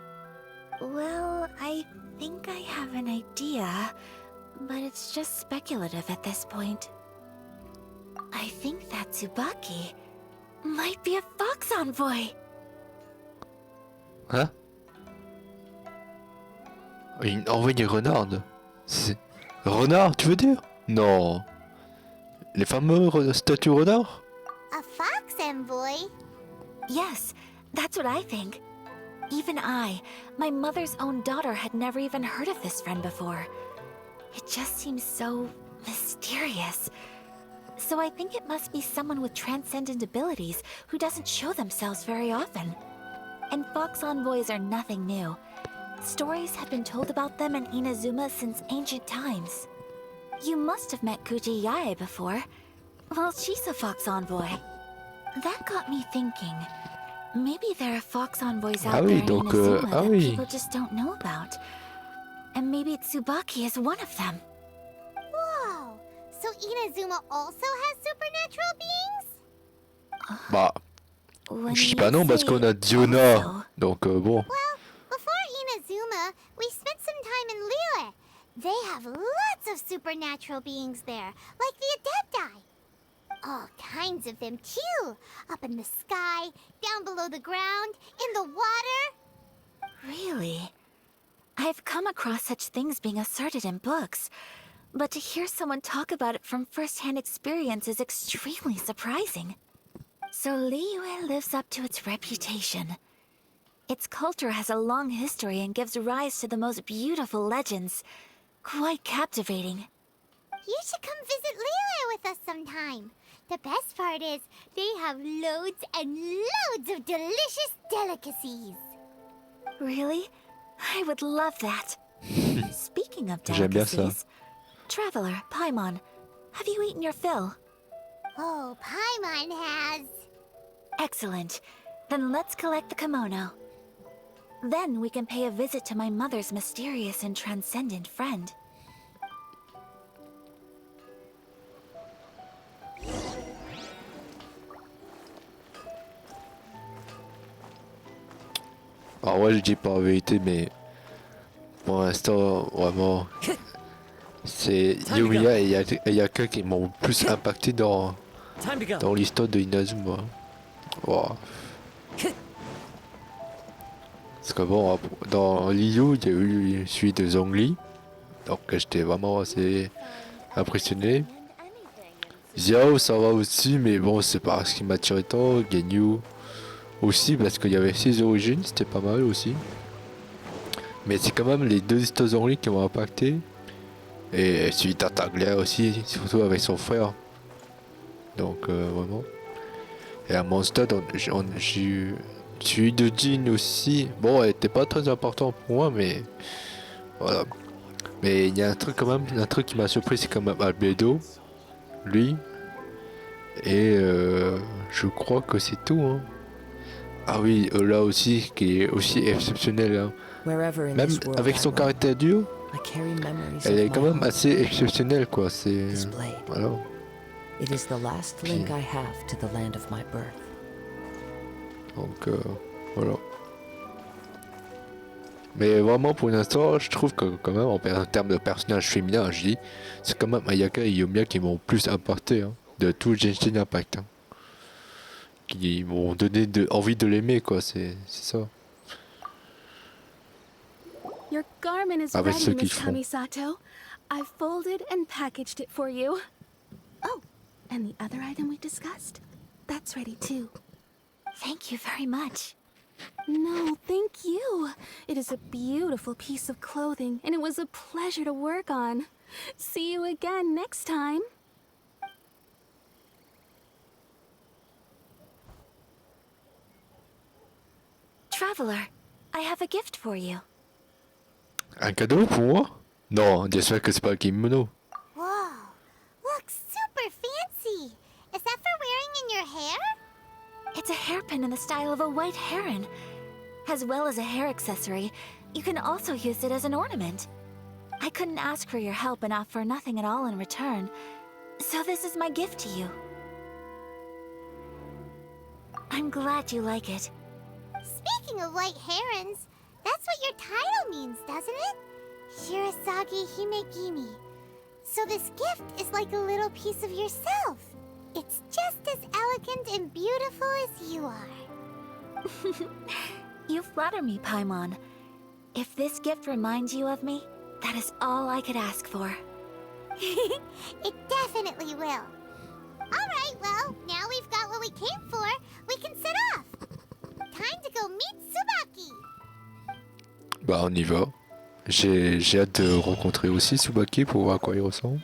B: Well, I think I have an idea, but it's just speculative at this point. I think that Tsubaki might be a fox envoy.
A: Hein? Une envoyée renarde. Renard, tu veux dire? Non. Les fameux statues renards?
C: A fox envoy?
B: Yes, That's what I think. Even I, my mother's own daughter, had never even heard of this friend before. It just seems so mysterious. So I think it must be someone with transcendent abilities who doesn't show themselves very often. And Fox Envoys are nothing new. Stories have been told about them in Inazuma since ancient times. You must have met Kuji Yae before. Well, she's a Fox Envoy. That got me thinking. Maybe there are Fox Envoys out there in Inazuma that people just don't know about. And maybe Tsubaki is one of them.
C: Whoa! So Inazuma also has supernatural beings?
A: Bah,
B: When
A: je dis
B: you
A: pas non parce
B: say
A: qu'on a Diona.
B: also,
A: Donc bon.
C: Well, before Inazuma, we spent some time in Liyue. They have lots of supernatural beings there, like the Adepti. All kinds of them too. Up in the sky, down below the ground, in the water.
B: really? I've come across such things being asserted in books, but to hear someone talk about it from first-hand experience is extremely surprising. So Liyue lives up to its reputation. Its culture has a long history and gives rise to the most beautiful legends. Quite captivating.
C: You should come visit Liyue with us sometime. The best part is, they have loads and loads of delicious delicacies.
B: Really? I would love that. Speaking of
A: J'aime bien ça.
B: delicacies, Traveler, Paimon, have you eaten your fill?
C: Oh, Paimon has.
B: Excellent. Then let's collect the kimono. Then we can pay a visit to my mother's mysterious and transcendent friend.
A: Alors ouais, je dis pas la vérité, mais pour l'instant, vraiment, c'est Yomiya et Ayaka qui m'ont plus impacté dans l'histoire de Inazuma. Wow. Parce que bon, dans Liu, il y a eu celui de Zhongli, donc j'étais vraiment assez impressionné. Xiao, ça va aussi, mais bon, c'est pas ce qui m'attirait tant. Genyu aussi, parce qu'il y avait ses origines, c'était pas mal aussi. Mais c'est quand même les deux histoires Zhongli qui m'ont impacté. Et celui d'Artaglia aussi, surtout avec son frère. Donc vraiment. Et à Mondstadt, j'ai eu celui de Jin aussi. Bon, elle était pas très important pour moi, mais voilà. Mais il y a un truc quand même, un truc qui m'a surpris, c'est quand même Albedo, lui. Et je crois que c'est tout. Hein. Ah oui, là aussi, qui est aussi exceptionnel. Hein. Même avec son caractère dur, elle est quand même assez exceptionnelle, quoi. C'est voilà.
H: It is the last link I have to the land of my birth.
A: Donc voilà. Mais vraiment pour l'instant, je trouve que quand même en termes de personnages féminins, je dis, c'est quand même Ayaka et Yomiya qui m'ont plus impacté hein, de tout Genshin Impact. Hein, qui m'ont donné envie de l'aimer quoi, c'est ça.
D: Your garment is
A: Avec
D: ready,
A: ceux qui
D: Miss
A: font.
D: Kamisato. I've folded and packaged it for you. Oh, and the other item we discussed? That's ready too.
B: Thank you very much.
D: No, thank you. It is a beautiful piece of clothing, and it was a pleasure to work on. See you again next time.
B: Traveler, I have a gift for you.
A: Un cadeau pour moi? Non, j'espère que c'est pas un kimono.
C: Whoa, looks super fancy. Is that for wearing in your hair?
B: It's a hairpin in the style of a white heron. As well as a hair accessory, you can also use it as an ornament. I couldn't ask for your help and offer nothing at all in return, so this is my gift to you. I'm glad you like it.
C: Speaking of white herons, that's what your title means, doesn't it? Shirasagi Himegimi. So this gift is like a little piece of yourself. It's just as elegant and beautiful as you are.
B: You flatter me, Paimon. If this gift reminds you of me, that is all I could ask for.
C: It definitely will. Alright, well, now we've got what we came for, we can set off. time to go meet Tsubaki.
A: Bah on y va. J'ai hâte de rencontrer aussi Tsubaki pour voir à quoi il ressemble.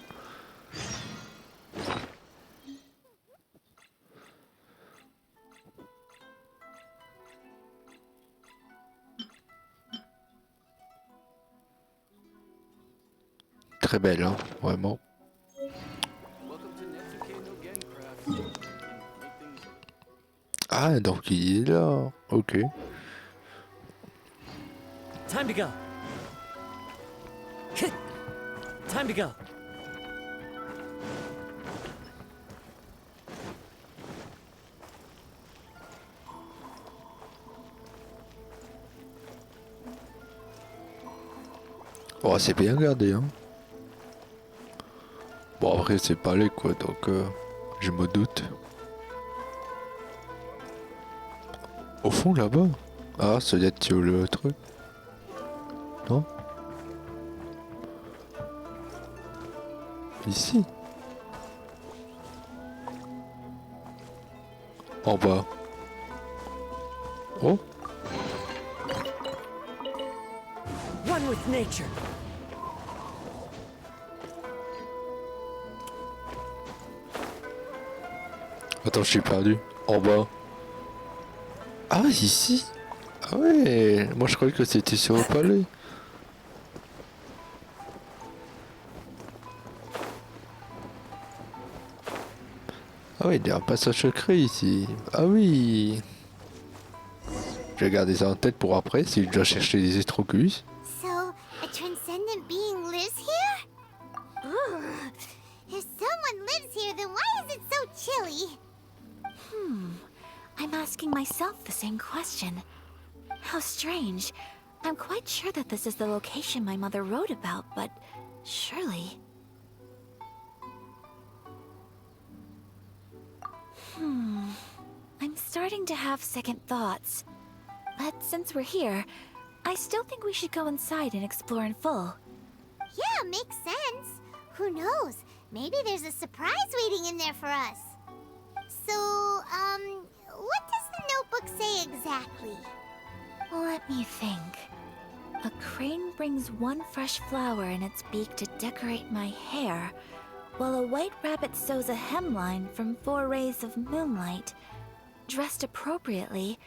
A: Très belle, hein, vraiment. Ah, donc il est là. Ok.
I: Time to go. Time to go.
A: Oh, c'est bien gardé, hein. Bon, après, c'est pas laid, quoi, donc je me doute. Au fond, là-bas. Ah, ça doit être sur le truc. Non? Ici. En bas. Oh.
I: One with nature.
A: Attends, je suis perdu. En bas. Ah, ici. Ah ouais. Moi, je croyais que c'était sur le palais. Ah oui, il y a un passage secret ici. Ah oui. Je vais garder ça en tête pour après, si je dois chercher des Estroculus.
C: So, a transcendent being lives here? Ugh. If someone lives here, then why is it so chilly?
B: I'm asking myself the same question. How strange. I'm quite sure that this is the location my mother wrote about, but surely... I'm starting to have second thoughts. But since we're here, I still think we should go inside and explore in full.
C: Yeah, makes sense. Who knows? Maybe there's a surprise waiting in there for us. So, what does the notebook say exactly?
B: Let me think. A crane brings one fresh flower in its beak to decorate my hair, while a white rabbit sews a hemline from 4 rays of moonlight. Dressed appropriately,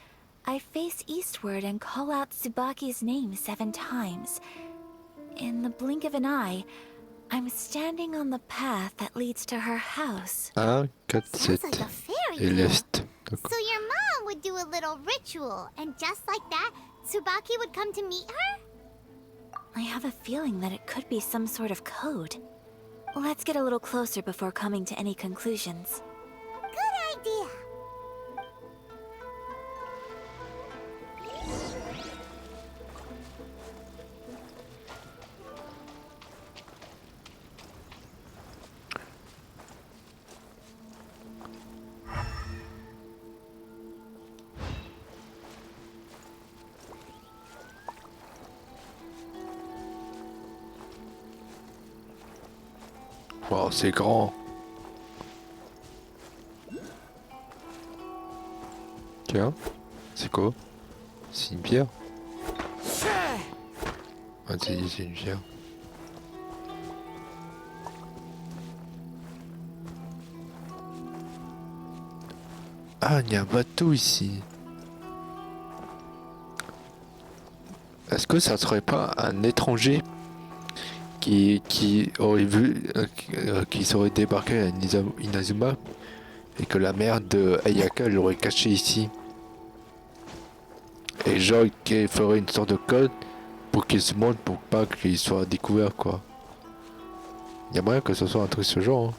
B: I face eastward and call out Tsubaki's name 7 times. In the blink of an eye, I'm standing on the path that leads to her house.
A: 1, 4,
C: Sounds
A: 7.
C: like a fairy
A: Et
C: tale.
A: l'est.
C: So your mom would do a little ritual, and just like that, Tsubaki would come to meet her?
B: I have a feeling that it could be some sort of code. Let's get a little closer before coming to any conclusions.
C: Good idea.
A: Wow, c'est grand. Tiens, c'est quoi? C'est une pierre? Ah, c'est une pierre. Ah, il y a un bateau ici. Est-ce que ça serait pas un étranger qui aurait vu, qui serait débarqué à Inazuma et que la mère de Ayaka l'aurait caché ici? Et genre qui ferait une sorte de code pour qu'il se montre pour pas qu'il soit découvert, quoi. Il y a moyen que ce soit un truc ce genre, hein.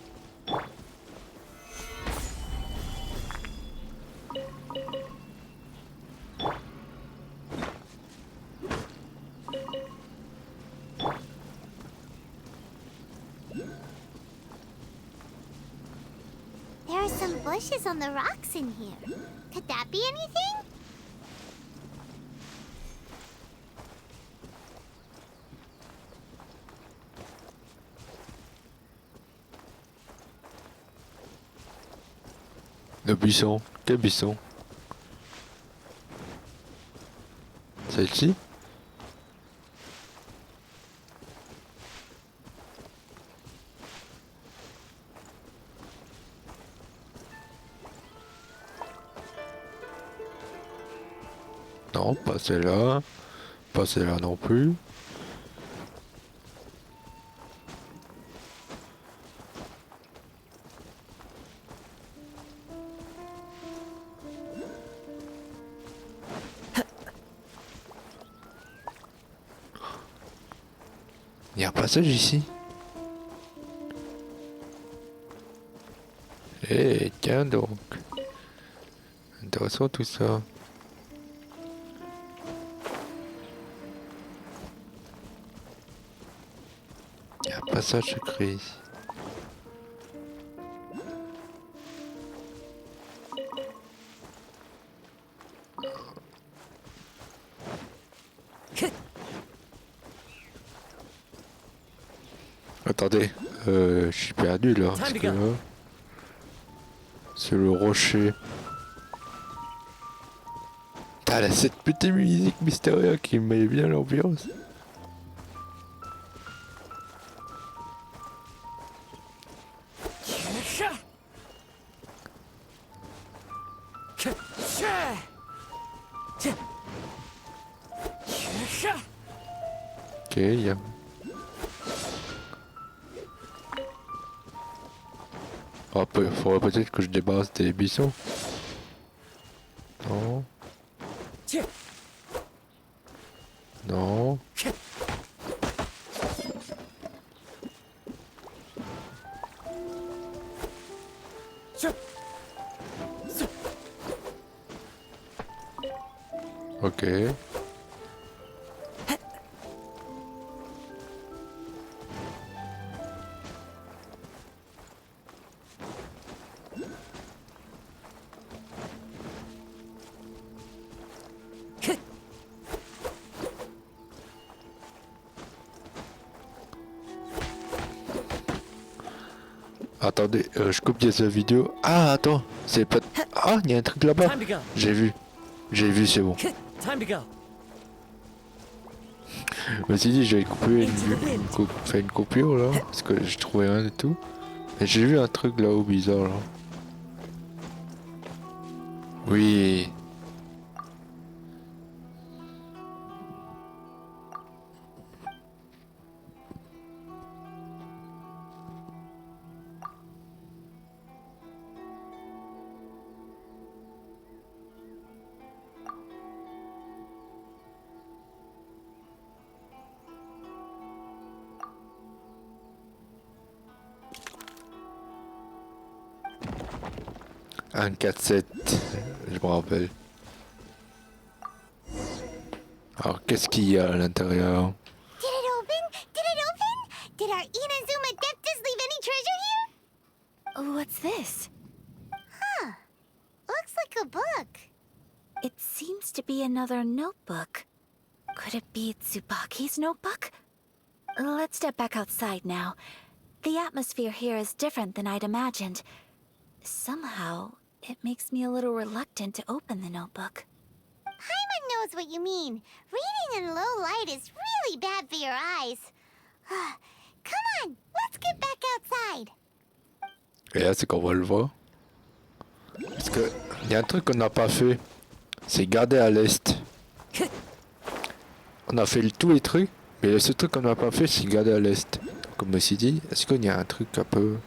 C: There are some bushes on the rocks in here. Could that be anything?
A: Le buisson, quel buisson? Celle-ci? Non, pas celle-là. Pas celle-là non plus. Il y a un passage ici. Eh, tiens donc. Intéressant tout ça. Il y a un passage secret ici. Attendez, je suis perdu là. Parce que là, c'est le rocher. Putain, là, cette petite musique mystérieuse qui met bien l'ambiance. Ok, il y a... Oh, faudrait peut-être que je débarrasse des buissons. Non. Non. Ok. Attendez, je coupe sa vidéo. Ah, attends, c'est pas... Ah, il y a un truc là-bas. J'ai vu, c'est bon.
I: Time to go.
A: Je me suis dit, j'avais coupé fait une coupure là, parce que je trouvais rien du tout. Mais j'ai vu un truc là-haut bizarre là. Oui. Un 4-7, je me rappelle. Alors, qu'est-ce qu'il y a à l'intérieur?
C: Did it open? Did it open? Did our Inazuma Deptus leave any treasure here?
B: What's this?
C: Huh. Looks like a book.
B: It seems to be another notebook. Could it be Tsubaki's notebook? Let's step back outside now. The atmosphere here is different than I'd imagined. Somehow, it makes me a little reluctant to open the notebook.
C: Paimon knows what you mean. Reading in low light is really bad for your eyes. Come on, let's get back outside.
A: Et là, c'est qu'on va le voir. Parce que il y a un truc qu'on n'a pas fait. C'est garder à l'est. On a fait tous les trucs, mais ce truc qu'on n'a pas fait, c'est garder à l'est. Comme je me suis dit, est-ce qu'il y a un truc un peu...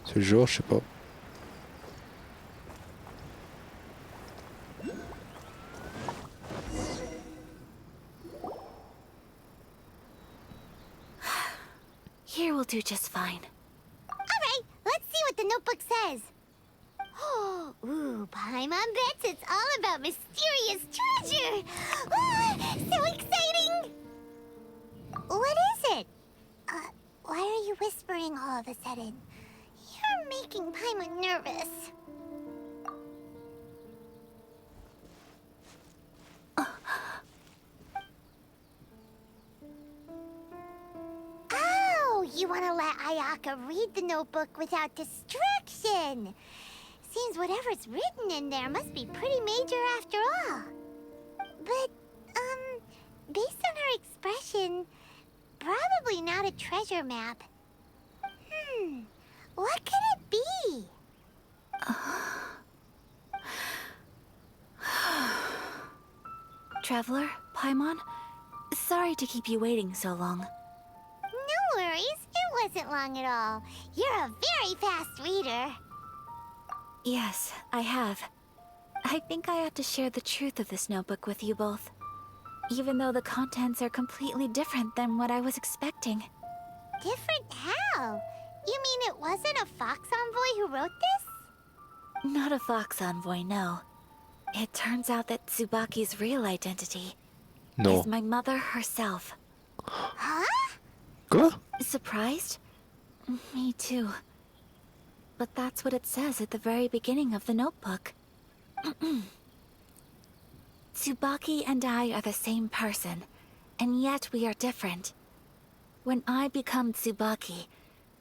A: ce genre, je sais pas.
B: Here will do just fine.
C: Alright, let's see what the notebook says. Ooh, Paimon bets it's all about mysterious treasure. So exciting! What is it? Why are you whispering all of a sudden? You're making Paimon nervous. Oh, you want to let Ayaka read the notebook without distraction. Seems whatever's written in there must be pretty major after all. But Based on her expression, probably not a treasure map. What could it be?
B: Traveler, Paimon, sorry to keep you waiting so long.
C: No worries, it wasn't long at all. You're a very fast reader.
B: Yes, I have. I think I ought to share the truth of this notebook with you both. Even though the contents are completely different than what I was expecting.
C: Different how? You mean it wasn't a Fox Envoy who wrote this?
B: Not a Fox Envoy, no. It turns out that Tsubaki's real identity
A: Non.
B: is my mother herself.
C: Huh?
A: Quoi?
B: Surprised? Me too. But that's what it says at the very beginning of the notebook. Tsubaki and I are the same person, and yet we are different. When I become Tsubaki,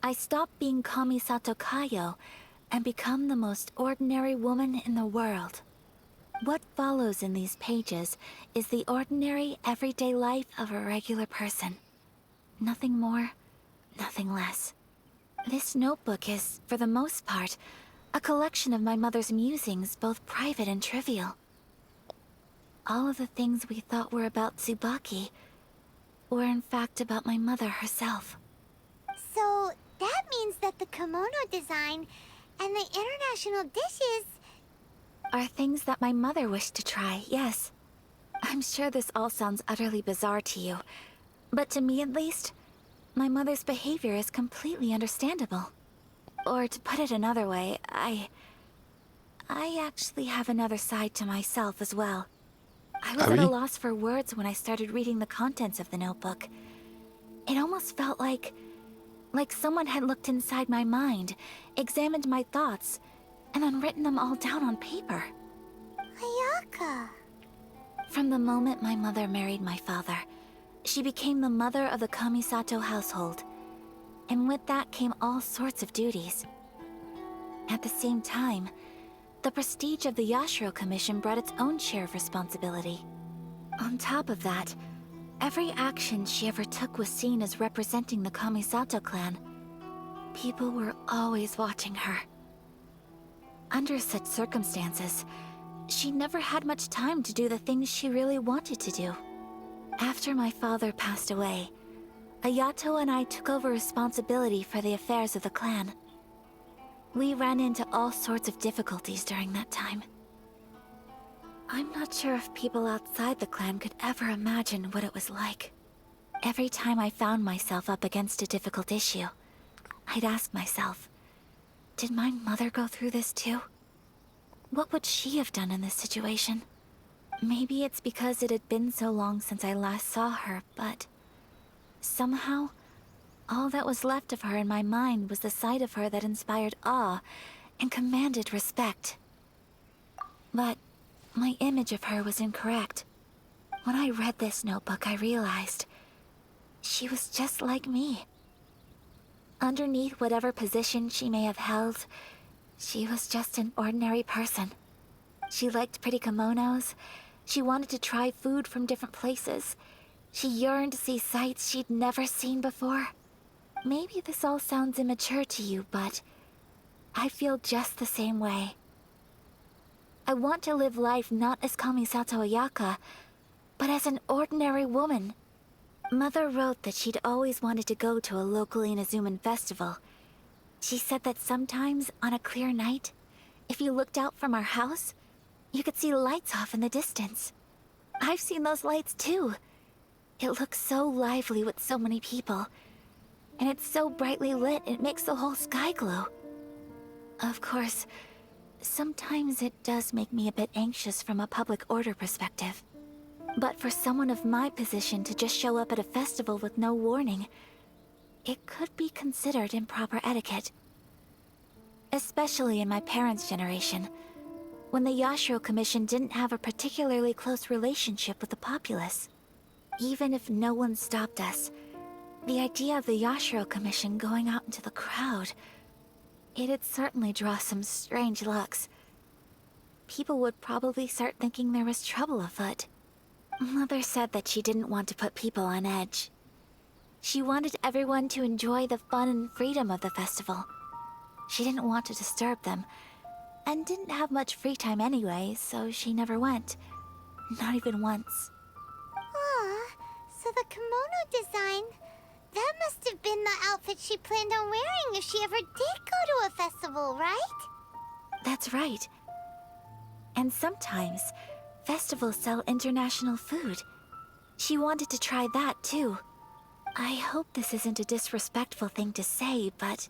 B: I stop being Kamisato Kayo and become the most ordinary woman in the world. What follows in these pages is the ordinary, everyday life of a regular person. Nothing more, nothing less. This notebook is, for the most part, a collection of my mother's musings, both private and trivial. All of the things we thought were about Tsubaki were in fact about my mother herself.
C: So, that means that the kimono design and the international dishes...
B: Are things that my mother wished to try, yes. I'm sure this all sounds utterly bizarre to you, but to me at least, my mother's behavior is completely understandable. Or to put it another way, I actually have another side to myself as well. I was at a loss for words when I started reading the contents of the notebook. It almost felt like someone had looked inside my mind, examined my thoughts, and then written them all down on paper.
C: Ayaka.
B: From the moment my mother married my father, she became the mother of the Kamisato household. And with that came all sorts of duties. At the same time, the prestige of the Yashiro Commission brought its own share of responsibility. On top of that, every action she ever took was seen as representing the Kamisato clan. People were always watching her. Under such circumstances, she never had much time to do the things she really wanted to do. After my father passed away, Ayato and I took over responsibility for the affairs of the clan. We ran into all sorts of difficulties during that time. I'm not sure if people outside the clan could ever imagine what it was like. Every time I found myself up against a difficult issue, I'd ask myself, did my mother go through this too? What would she have done in this situation? Maybe it's because it had been so long since I last saw her, but somehow, all that was left of her in my mind was the sight of her that inspired awe and commanded respect. But my image of her was incorrect. When I read this notebook, I realized she was just like me. Underneath whatever position she may have held, she was just an ordinary person. She liked pretty kimonos. She wanted to try food from different places. She yearned to see sights she'd never seen before. Maybe this all sounds immature to you, but I feel just the same way. I want to live life not as Kamisato Ayaka, but as an ordinary woman. Mother wrote that she'd always wanted to go to a local Inazuman festival. She said that sometimes, on a clear night, if you looked out from our house, you could see lights off in the distance. I've seen those lights too. It looks so lively with so many people. And it's so brightly lit, it makes the whole sky glow. Of course, sometimes it does make me a bit anxious from a public order perspective. But for someone of my position to just show up at a festival with no warning, it could be considered improper etiquette. Especially in my parents' generation, when the Yashiro Commission didn't have a particularly close relationship with the populace. Even if no one stopped us, the idea of the Yashiro Commission going out into the crowd, it'd certainly draw some strange looks. People would probably start thinking there was trouble afoot. Mother said that she didn't want to put people on edge. She wanted everyone to enjoy the fun and freedom of the festival. She didn't want to disturb them, and didn't have much free time anyway, so she never went. Not even once.
C: Aw, so the kimono design, that must have been the outfit she planned on wearing if she ever did go to a festival, right?
B: That's right. And sometimes, festivals sell international food. She wanted to try that too. I hope this isn't a disrespectful thing to say, but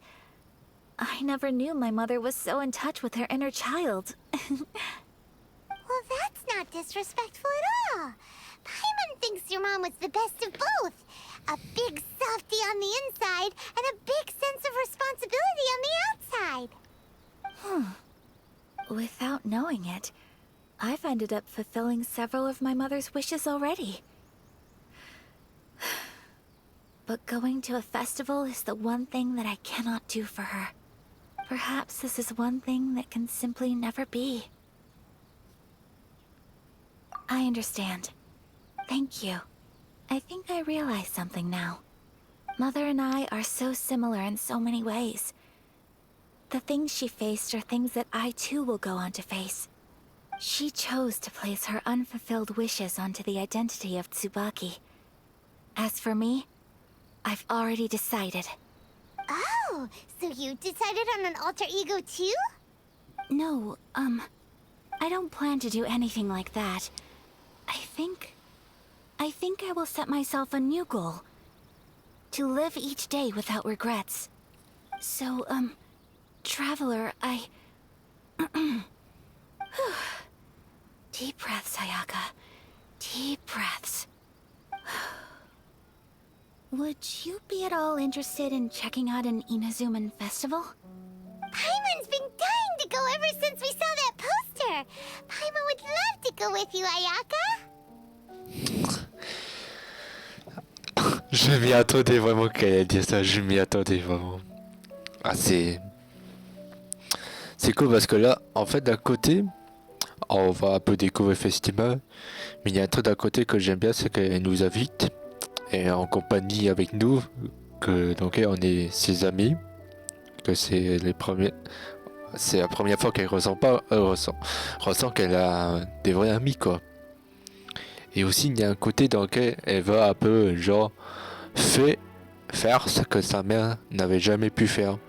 B: I never knew my mother was so in touch with her inner child.
C: Well, that's not disrespectful at all. Paimon thinks your mom was the best of both. A big softie on the inside and a big sense of responsibility on the outside.
B: Without knowing it, I've ended up fulfilling several of my mother's wishes already. But going to a festival is the one thing that I cannot do for her. Perhaps this is one thing that can simply never be. I understand. Thank you. I think I realize something now. Mother and I are so similar in so many ways. The things she faced are things that I too will go on to face. She chose to place her unfulfilled wishes onto the identity of Tsubaki. As for me, I've already decided.
C: Oh, so you decided on an alter ego too?
B: No, I don't plan to do anything like that. I think I will set myself a new goal. To live each day without regrets. So, Traveler, Deep breaths, Ayaka. Deep breaths. Would you be at all interested in checking out an Inazuman festival?
C: Paimon's been dying to go ever since we saw that poster. Paimon would love to go with you, Ayaka.
A: Je m'y attendais vraiment qu'elle ait dit ça, je m'y attendais vraiment. Ah, c'est cool parce que là, en fait, d'un côté, on va un peu découvrir le festival, mais il y a un truc d'un côté que j'aime bien, c'est qu'elle nous invite, et en compagnie avec nous, que donc on est ses amis, que c'est la première fois qu'elle ressent qu'elle a des vrais amis, quoi. Et aussi, il y a un côté dans lequel elle va un peu, genre, faire ce que sa mère n'avait jamais pu faire.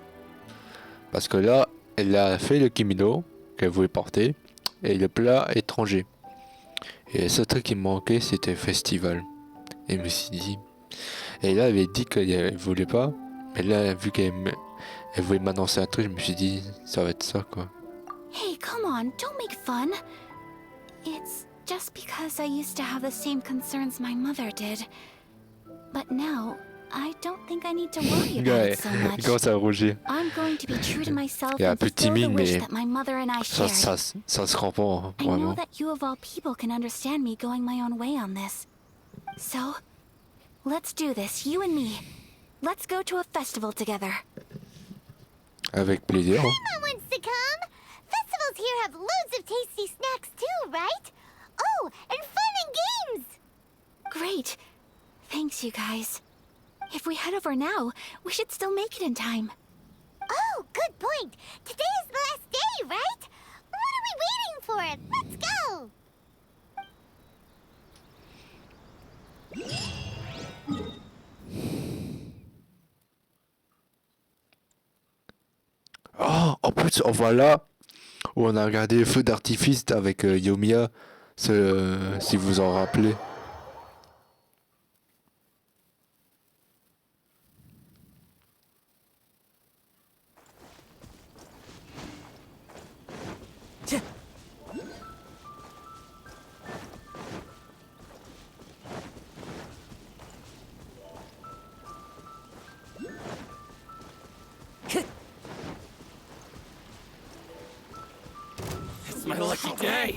A: Parce que là, elle a fait le kimono qu'elle voulait porter et le plat étranger. Et le seul truc qui me manquait, c'était le festival. Et je me suis dit... Et là, elle avait dit qu'elle voulait pas. Mais là, vu qu'elle voulait m'annoncer un truc, je me suis dit, ça va être ça, quoi.
B: Hey, come on, don't make fun. It's just because I used to have the same concerns my mother did. But now, I don't think I need to worry about
A: Ouais,
B: it so
A: il
B: much.
A: commence à rougir.
B: I'm going to be true to myself
A: Il est un
B: and
A: peu
B: fulfill the
A: timide,
B: wish
A: mais
B: that my mother and I
A: ça,
B: shared.
A: ça se comprend, hein,
B: I know
A: vraiment.
B: that you of all people can understand me going my own way on this. So, let's do this, you and me. Let's go to a festival together.
A: Avec plaisir. Hein.
C: Paimon wants to come. Festivals here have loads of tasty snacks too, right? Oh, and fun and games.
B: Great. Thanks, you guys. If we head over now, we should still make it in time.
C: Oh, good point. Today is the last day, right? What are we waiting for? Let's go.
A: Oh, en plus, on voit là où on a regardé le feu d'artifice avec Yomiya, si vous en rappelez.
F: It's my lucky day!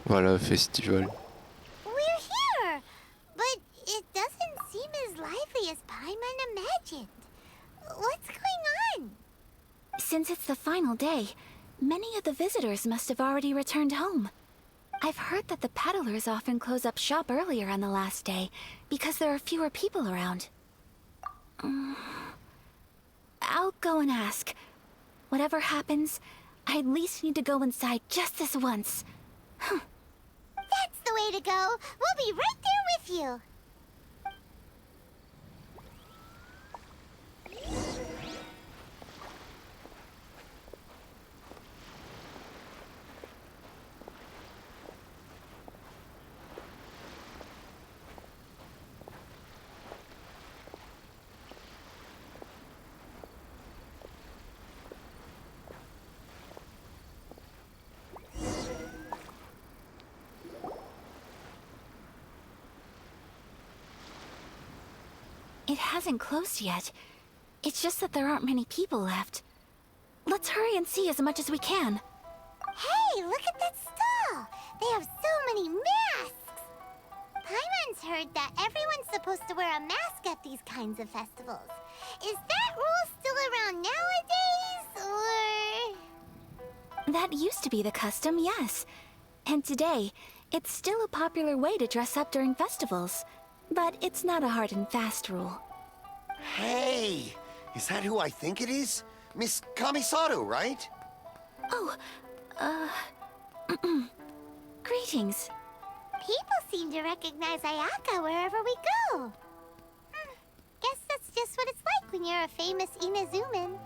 A: Voilà, festival.
C: We're here, but it doesn't seem as lively as Paimon imagined. What's going on?
B: Since it's the final day, many of the visitors must have already returned home. I've heard that the peddlers often close up shop earlier on the last day because there are fewer people around. I'll go and ask. Whatever happens, I at least need to go inside just this once.
C: That's the way to go. We'll be right there with you.
B: It hasn't closed yet. It's just that there aren't many people left. Let's hurry and see as much as we can.
C: Hey, look at that stall! They have so many masks! Paimon's heard that everyone's supposed to wear a mask at these kinds of festivals. Is that rule still around nowadays, or...?
B: That used to be the custom, yes. And today, it's still a popular way to dress up during festivals. But it's not a hard and fast rule.
J: Hey! Is that who I think it is? Miss Kamisato, right?
B: Oh, greetings.
C: People seem to recognize Ayaka wherever we go. Guess that's just what it's like when you're a famous Inazuman.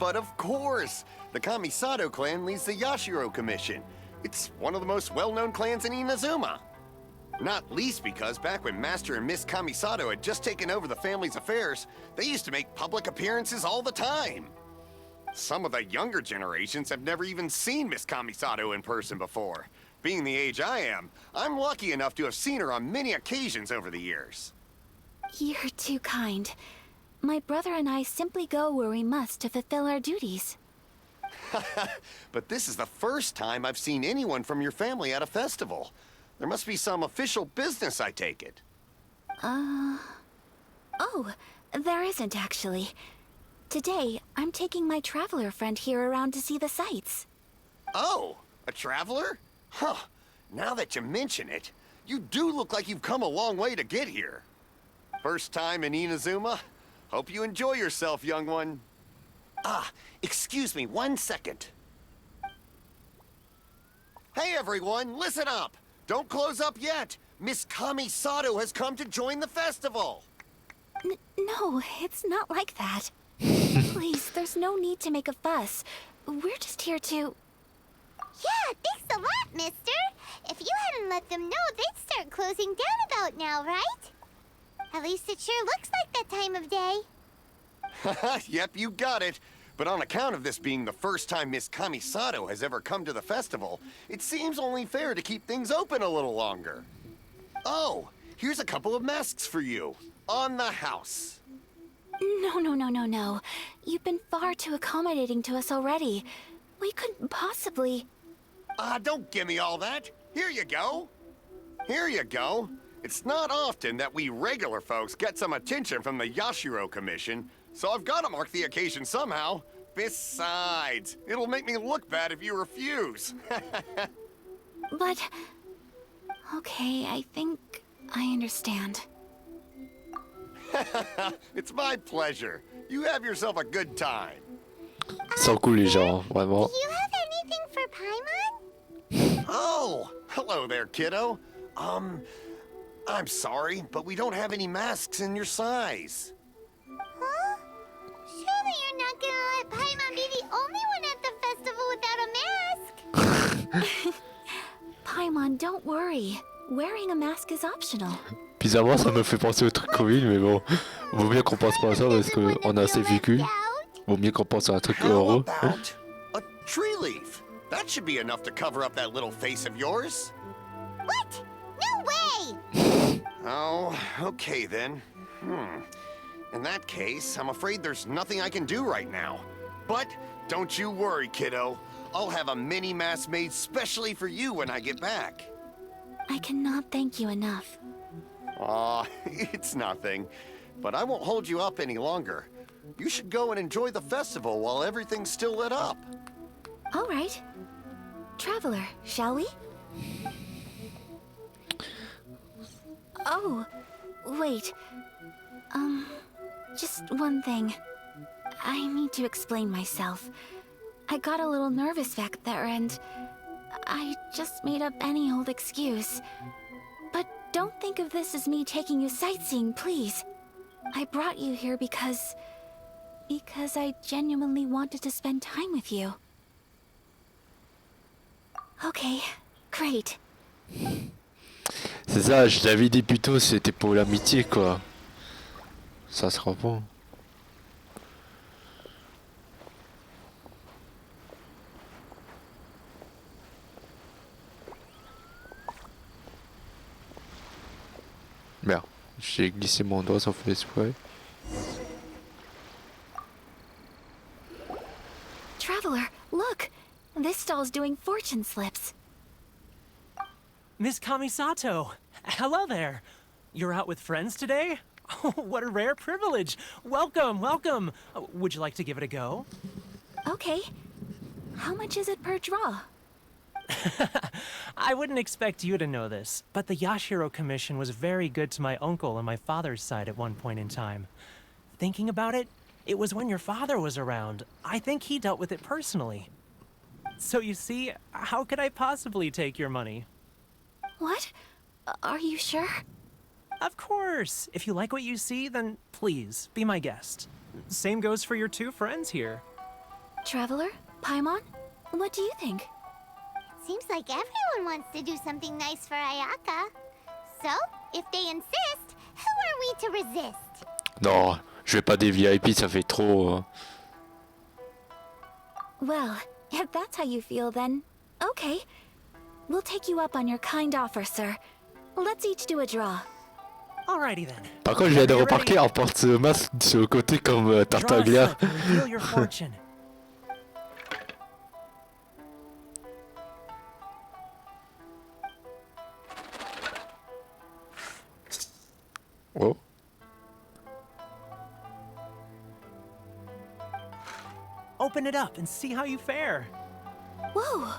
J: But of course! The Kamisato clan leads the Yashiro Commission. It's one of the most well-known clans in Inazuma. Not least because back when Master and Miss Kamisato had just taken over the family's affairs, they used to make public appearances all the time. Some of the younger generations have never even seen Miss Kamisato in person before. Being the age I am, I'm lucky enough to have seen her on many occasions over the years.
B: You're too kind. My brother and I simply go where we must to fulfill our duties.
J: But this is the first time I've seen anyone from your family at a festival. There must be some official business, I take it.
B: Oh, there isn't actually. Today, I'm taking my traveler friend here around to see the sights.
J: Oh, a traveler? Huh. Now that you mention it, you do look like you've come a long way to get here. First time in Inazuma? Hope you enjoy yourself, young one. Ah, excuse me 1 second. Hey everyone, listen up! Don't close up yet! Miss Kamisato has come to join the festival!
B: No, it's not like that. Please, there's no need to make a fuss. We're just here to...
C: Yeah, thanks a lot, mister. If you hadn't let them know, they'd start closing down about now, right? At least it sure looks like that time of day.
J: Yep, you got it. But on account of this being the first time Miss Kamisato has ever come to the festival, it seems only fair to keep things open a little longer. Oh, here's a couple of masks for you. On the house.
B: No. You've been far too accommodating to us already. We couldn't possibly...
J: Don't give me all that. Here you go. Here you go. It's not often that we regular folks get some attention from the Yashiro Commission, so I've got to mark the occasion somehow. Besides, it'll make me look bad if you refuse.
B: But... Okay, I think I understand.
J: It's my pleasure. You have yourself a good time.
A: Sont cool les gens, vraiment.
C: Do you have anything for Paimon?
J: Oh, hello there, kiddo. I'm sorry, but we don't have any masks in your size.
C: Huh? Surely you're not gonna let Paimon be the only one at the festival without a mask?
B: Paimon, don't worry. Wearing a mask is optional.
A: Bizarrement, ça me fait penser au truc Covid, mais bon, vaut mieux qu'on pense pas à ça parce qu'on a assez vécu. Vaut mieux qu'on pense à un truc
J: How
A: heureux.
J: about a tree leaf? That should be enough to cover up that little face of yours.
C: What? No way!
J: Oh, okay then. In that case, I'm afraid there's nothing I can do right now. But don't you worry, kiddo. I'll have a mini mask made specially for you when I get back.
B: I cannot thank you enough.
J: Aw, it's nothing. But I won't hold you up any longer. You should go and enjoy the festival while everything's still lit up.
B: All right. Traveler, shall we? Oh, wait. Just one thing. I need to explain myself. I got a little nervous back there and I just made up any old excuse. But don't think of this as me taking you sightseeing, please. I brought you here because I genuinely wanted to spend time with you. Okay, great.
A: C'est ça, je l'avais dit plus tôt, c'était pour l'amitié quoi. Ça se reprend. Merde, j'ai glissé mon doigt sans faire exprès.
B: Traveler, look! This stall's doing fortune slips.
I: Miss Kamisato! Hello there! You're out with friends today? Oh, what a rare privilege! Welcome, welcome! Would you like to give it a go?
B: Okay. How much is it per draw?
I: I wouldn't expect you to know this, but the Yashiro Commission was very good to my uncle on my father's side at one point in time. Thinking about it, it was when your father was around. I think he dealt with it personally. So you see, how could I possibly take your money?
B: What? Are you sure?
I: Of course! If you like what you see, then please, be my guest. Same goes for your two friends here.
B: Traveler? Paimon? What do you think?
C: Seems like everyone wants to do something nice for Ayaka. So, if they insist, who are we to resist?
A: Non, je vais pas des VIP, ça fait trop.
B: Well, if that's how you feel, then okay. We'll take you up on your kind offer, sir. Let's each do a draw.
I: Alrighty then.
A: Par contre, je viens de remarquer, on porte ce masque sur le côté comme
I: Draw a
A: Tartaglia.
I: slip and feel your fortune.
A: Oh.
I: Open it up and see how you fare.
B: Whoa!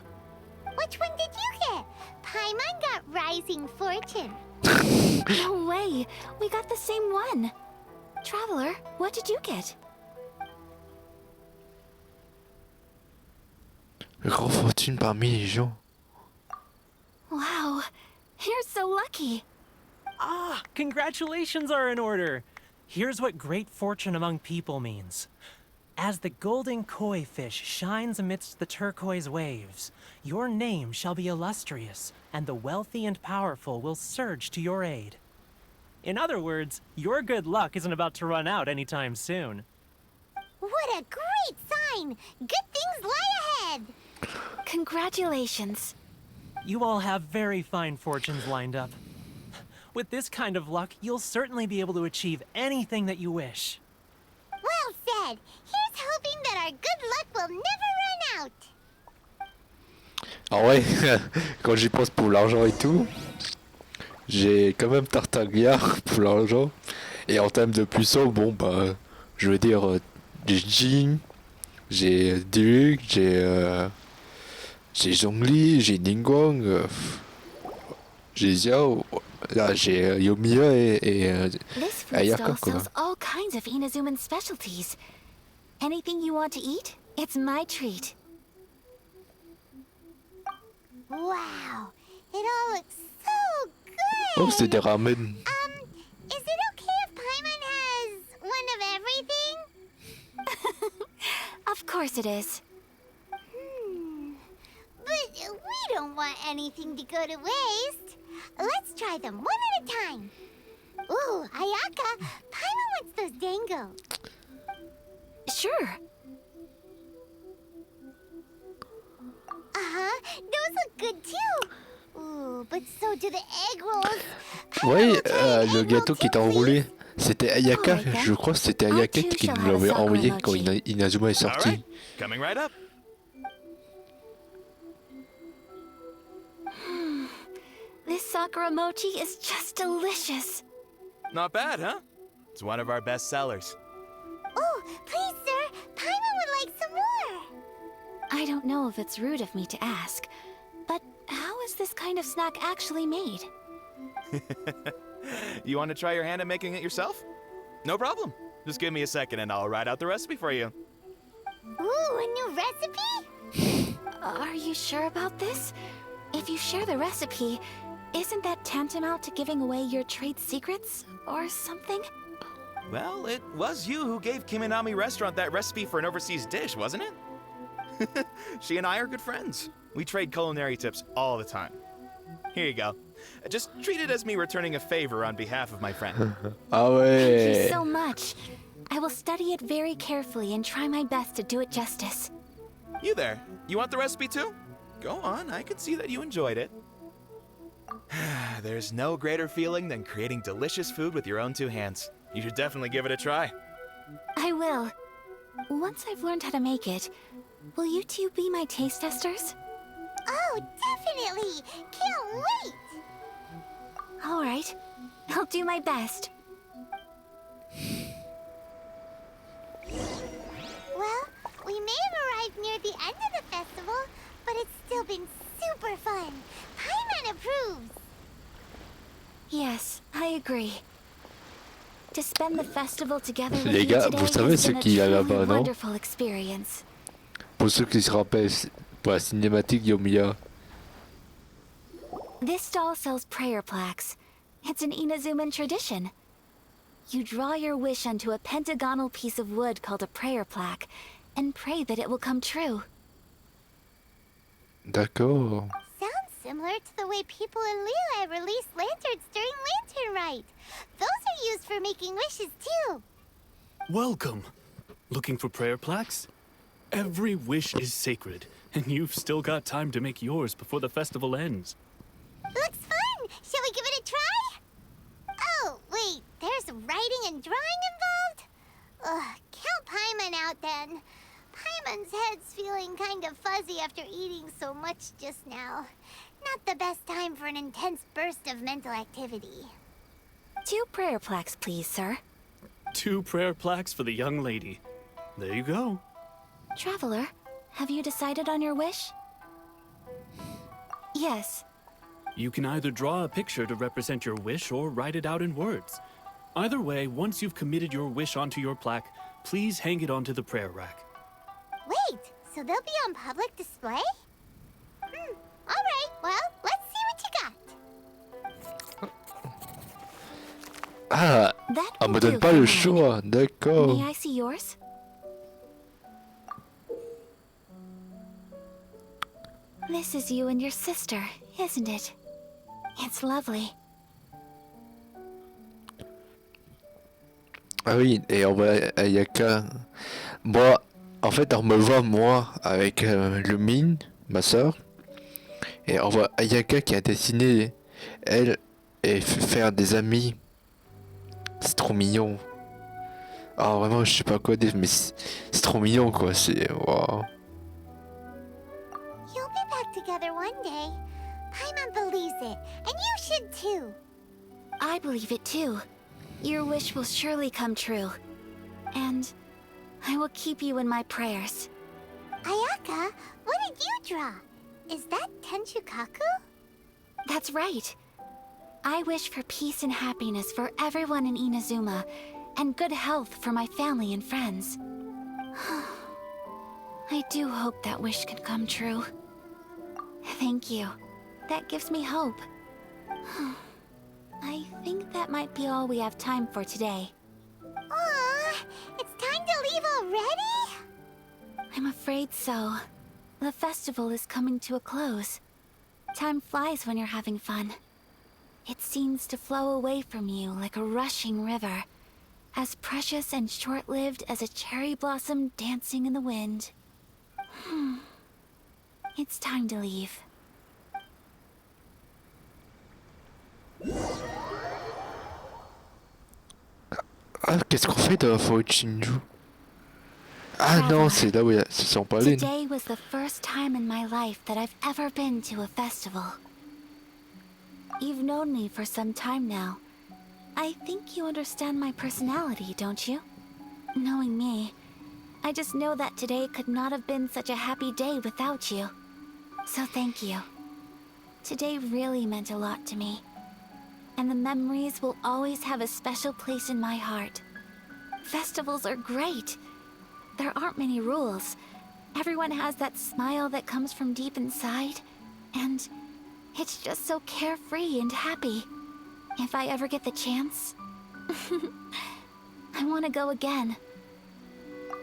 C: Which one did you get? Paimon got Rising Fortune.
B: No way! We got the same one! Traveler, what did you get?
A: Grande fortune parmi les gens.
B: Wow, you're so lucky!
I: Ah, congratulations are in order. Here's what great fortune among people means. As the golden koi fish shines amidst the turquoise waves, your name shall be illustrious, and the wealthy and powerful will surge to your aid. In other words, your good luck isn't about to run out anytime soon.
C: What a great sign! Good things lie ahead!
B: Congratulations.
I: You all have very fine fortunes lined up. With this kind of luck, you'll certainly be able to achieve anything that you wish.
C: Well said! Here's hoping that our good luck will never run out!
A: Ah ouais, quand j'y pense pour l'argent et tout, j'ai quand même Tartaglia pour l'argent. Et en termes de puissance, bon bah, je veux dire, j'ai Jin, j'ai Duke, j'ai Zhongli, j'ai Ningguang, j'ai Xiao, là j'ai Yomiya et
B: This food
A: Ayaka
B: stall
A: quoi.
B: sells all kinds of Inazuman specialties. Anything you want to eat, it's my treat.
C: Wow! It all looks so good!
A: Oh, c'est des ramen.
C: Is it okay if Paimon has one of everything?
B: Of course it is.
C: But we don't want anything to go to waste. Let's try them one at a time. Ooh, Ayaka, Paimon wants those dango.
B: Sure.
C: Uh-huh, those look good too. Ooh, but so do the egg rolls.
A: Ouais, le gâteau qui est enroulé, c'était Ayaka, je crois que c'était Ayaka qui nous l'avait envoyé quand Inazuma est sorti.
K: Coming right up.
B: sakura mochi is just delicious.
K: Not bad, huh? It's one of our best sellers.
C: Oh, please, sir. Paimon would like some more.
B: I don't know if it's rude of me to ask, but how is this kind of snack actually made?
K: You want to try your hand at making it yourself? No problem. Just give me a second and I'll write out the recipe for you.
C: Ooh, a new recipe?
B: Are you sure about this? If you share the recipe, isn't that tantamount to giving away your trade secrets or something?
K: Well, it was you who gave Kiminami Restaurant that recipe for an overseas dish, wasn't it? She and I are good friends. We trade culinary tips all the time. Here you go. Just treat it as me returning a favor on behalf of my friend.
A: Ah
B: Thank you
A: ouais.
B: so much. I will study it very carefully and try my best to do it justice.
K: You there. You want the recipe too? Go on, I can see that you enjoyed it. There's no greater feeling than creating delicious food with your own two hands. You should definitely give it a try.
B: I will. Once I've learned how to make it, will you two be my taste testers?
C: Oh, definitely. Can't wait.
B: All right. I'll do my best.
C: Well, we may have arrived near the end of the festival, but it's still been super fun. Paimon approves.
B: Yes, I agree. To spend the festival together with
A: Les
B: you
A: gars,
B: today
A: vous savez
B: has
A: ce
B: been a
A: qu'il y a
B: truly
A: là-bas, non?
B: wonderful experience.
A: Pour ceux qui se rappellent, pour la cinématique Yomiya.
B: This stall sells prayer plaques. It's an Inazuman tradition. You draw your wish onto a pentagonal piece of wood called a prayer plaque, and pray that it will come true.
A: D'accord.
C: Sounds similar to the way people in Liyue release lanterns during Lantern Rite. Those are used for making wishes too.
L: Welcome. Looking for prayer plaques? Every wish is sacred, and you've still got time to make yours before the festival ends.
C: Looks fun! Shall we give it a try? Oh, wait, there's writing and drawing involved? Ugh, count Paimon out then. Paimon's head's feeling kind of fuzzy after eating so much just now. Not the best time for an intense burst of mental activity.
B: 2 prayer plaques, please, sir.
L: 2 prayer plaques for the young lady. There you go.
B: Traveler, have you decided on your wish? Yes.
L: You can either draw a picture to represent your wish or write it out in words. Either way, once you've committed your wish onto your plaque, please hang it onto the prayer rack.
C: Wait, so they'll be on public display? Alright, well, let's see what you got.
A: Ah,
B: That
A: on
B: will
A: me donne
B: do
A: pas
B: for
A: le
B: now.
A: choix, d'accord.
B: May I see yours? This is you and your sister, isn't it? It's lovely.
A: Ah oui, et on voit Ayaka. Moi, en fait, on me voit moi avec Lumine, ma soeur. Et on voit Ayaka qui a dessiné elle et faire des amis. C'est trop mignon. Ah vraiment, je sais pas quoi dire, mais c'est trop mignon quoi. C'est waouh.
C: You'll be back together one day. Paimon believes it, and you should too.
B: I believe it too. Your wish will surely come true. And I will keep you in my prayers.
C: Ayaka, what did you draw? Is that Tenchukaku?
B: That's right. I wish for peace and happiness for everyone in Inazuma, and good health for my family and friends. I do hope that wish can come true. Thank you. That gives me hope. I think that might be all we have time for today.
C: Aw, it's time to leave already?
B: I'm afraid so. The festival is coming to a close. Time flies when you're having fun. It seems to flow away from you like a rushing river, as precious and short-lived as a cherry blossom dancing in the wind. It's time to leave.
A: Ah, qu'est-ce qu'on fait dans la forêt de Shinju? Ah non, c'est là où ils se sont pas allés.
B: Today was the first time in my life that I've ever been to a festival. You've known me for some time now. I think you understand my personality, don't you? Knowing me, I just know that today could not have been such a happy day without you. So thank you. Today really meant a lot to me. And the memories will always have a special place in my heart. Festivals are great. There aren't many rules. Everyone has that smile that comes from deep inside. And it's just so carefree and happy. If I ever get the chance, I want to go again.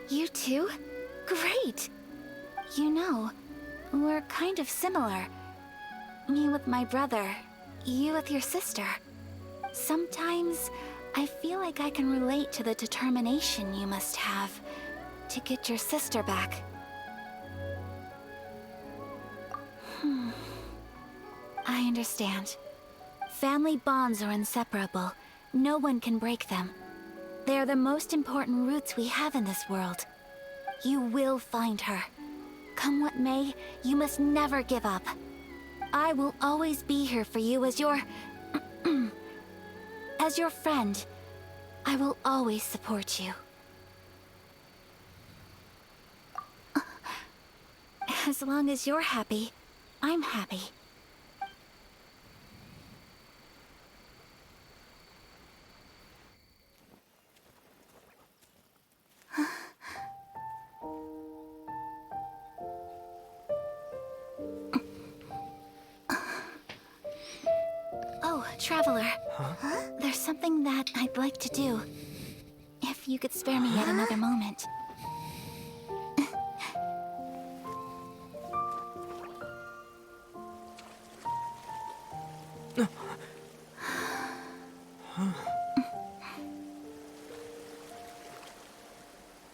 B: You too? Great! You know, we're kind of similar. Me with my brother, you with your sister. Sometimes I feel like I can relate to the determination you must have to get your sister back. I understand. Family bonds are inseparable. No one can break them. They are the most important roots we have in this world. You will find her. Come what may, you must never give up. I will always be here for you as your... as your friend. I will always support you. As long as you're happy, I'm happy. Oh, Traveler. Huh? There's something that I'd like to do. If you could spare me yet another moment.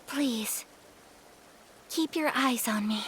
B: Please, keep your eyes on me.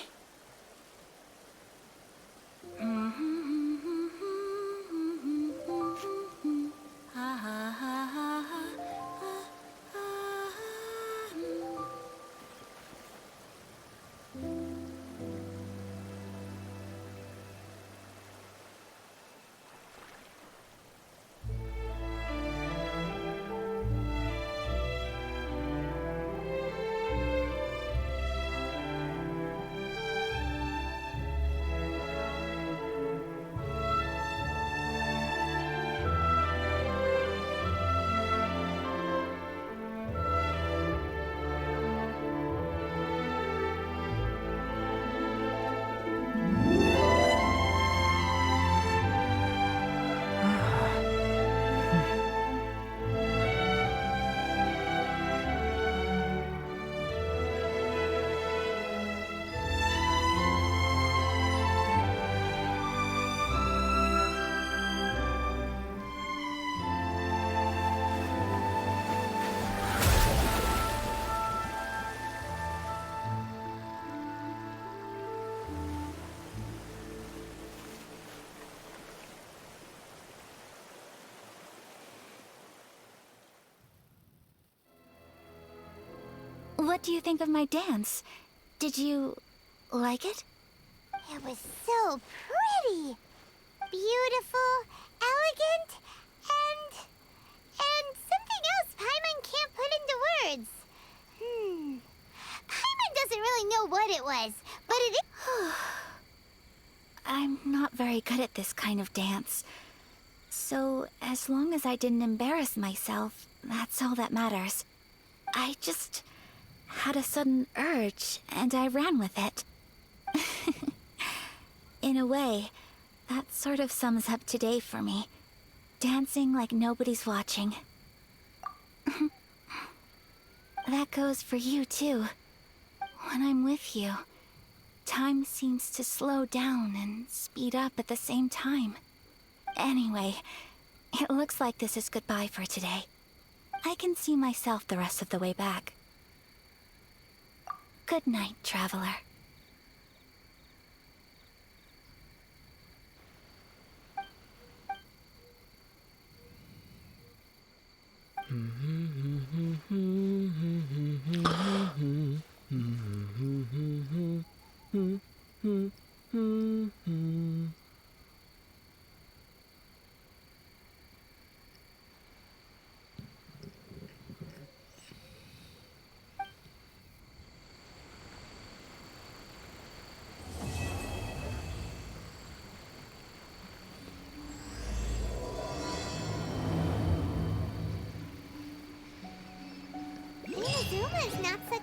B: What do you think of my dance? Did you like it?
C: It was so pretty. Beautiful, elegant, and something else Paimon can't put into words. Paimon doesn't really know what it was, but it is...
B: I'm not very good at this kind of dance. So, as long as I didn't embarrass myself, that's all that matters. I just had a sudden urge, and I ran with it. In a way, that sort of sums up today for me. Dancing like nobody's watching. That goes for you, too. When I'm with you, time seems to slow down and speed up at the same time. Anyway, it looks like this is goodbye for today. I can see myself the rest of the way back. Good night, Traveler.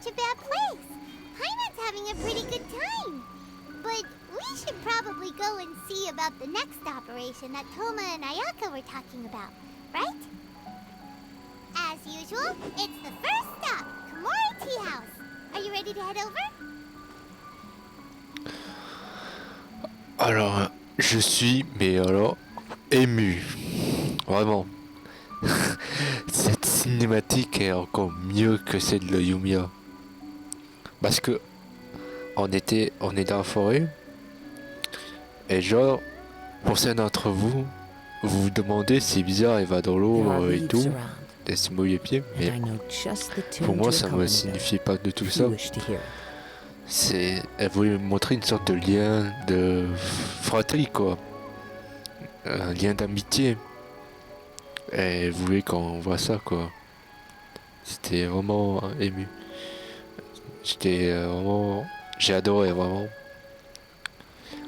C: such a bad place. Paimon's having a pretty good time. But we should probably go and see about the next operation that Toma and Ayaka were talking about, right? As usual, it's the first stop, Komori Tea House. Are you ready to head over?
A: Alors, je suis, mais alors, ému. Vraiment. Cette cinématique est encore mieux que celle de Yumiya. Parce que on est dans la forêt. Et genre, pour certains d'entre vous, vous vous demandez c'est bizarre, il va dans l'eau et tout. Et se mouille les pieds. Mais pour moi, ça me signifie pas de tout ça. Elle voulait montrer une sorte de lien de fratrie, quoi. Un lien d'amitié. Et elle voulait qu'on voit ça, quoi. C'était vraiment ému. J'ai adoré, vraiment.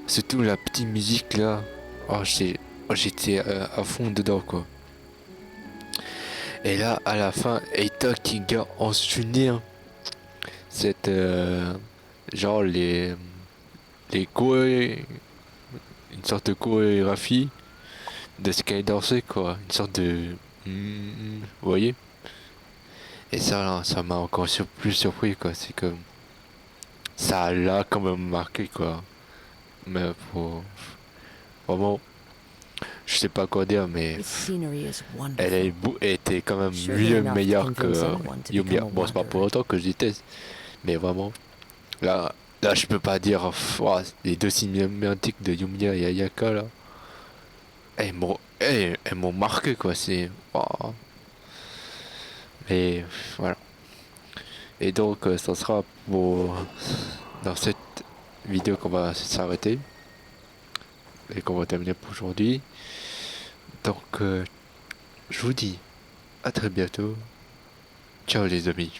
A: Surtout la petite musique, là. Oh, j'étais à fond dedans, quoi. Et là, à la fin, Eita qui garde en souvenir cette... genre une sorte de chorégraphie de ce qu'elle dansait, quoi. Une sorte de... Vous voyez? Et ça m'a encore plus surpris, quoi. C'est comme... Ça l'a quand même marqué, quoi. Mais vraiment... Je sais pas quoi dire, mais... Elle était quand même mieux meilleure que Yumiya. Bon, c'est pas pour autant que je déteste. Mais vraiment... Là, je peux pas dire... les deux cinématiques de Yumiya et Ayaka, là... Elles m'ont marqué, quoi. C'est... Et voilà. Et donc, ça sera pour... Dans cette vidéo qu'on va s'arrêter. Et qu'on va terminer pour aujourd'hui. Donc, je vous dis à très bientôt. Ciao les amis.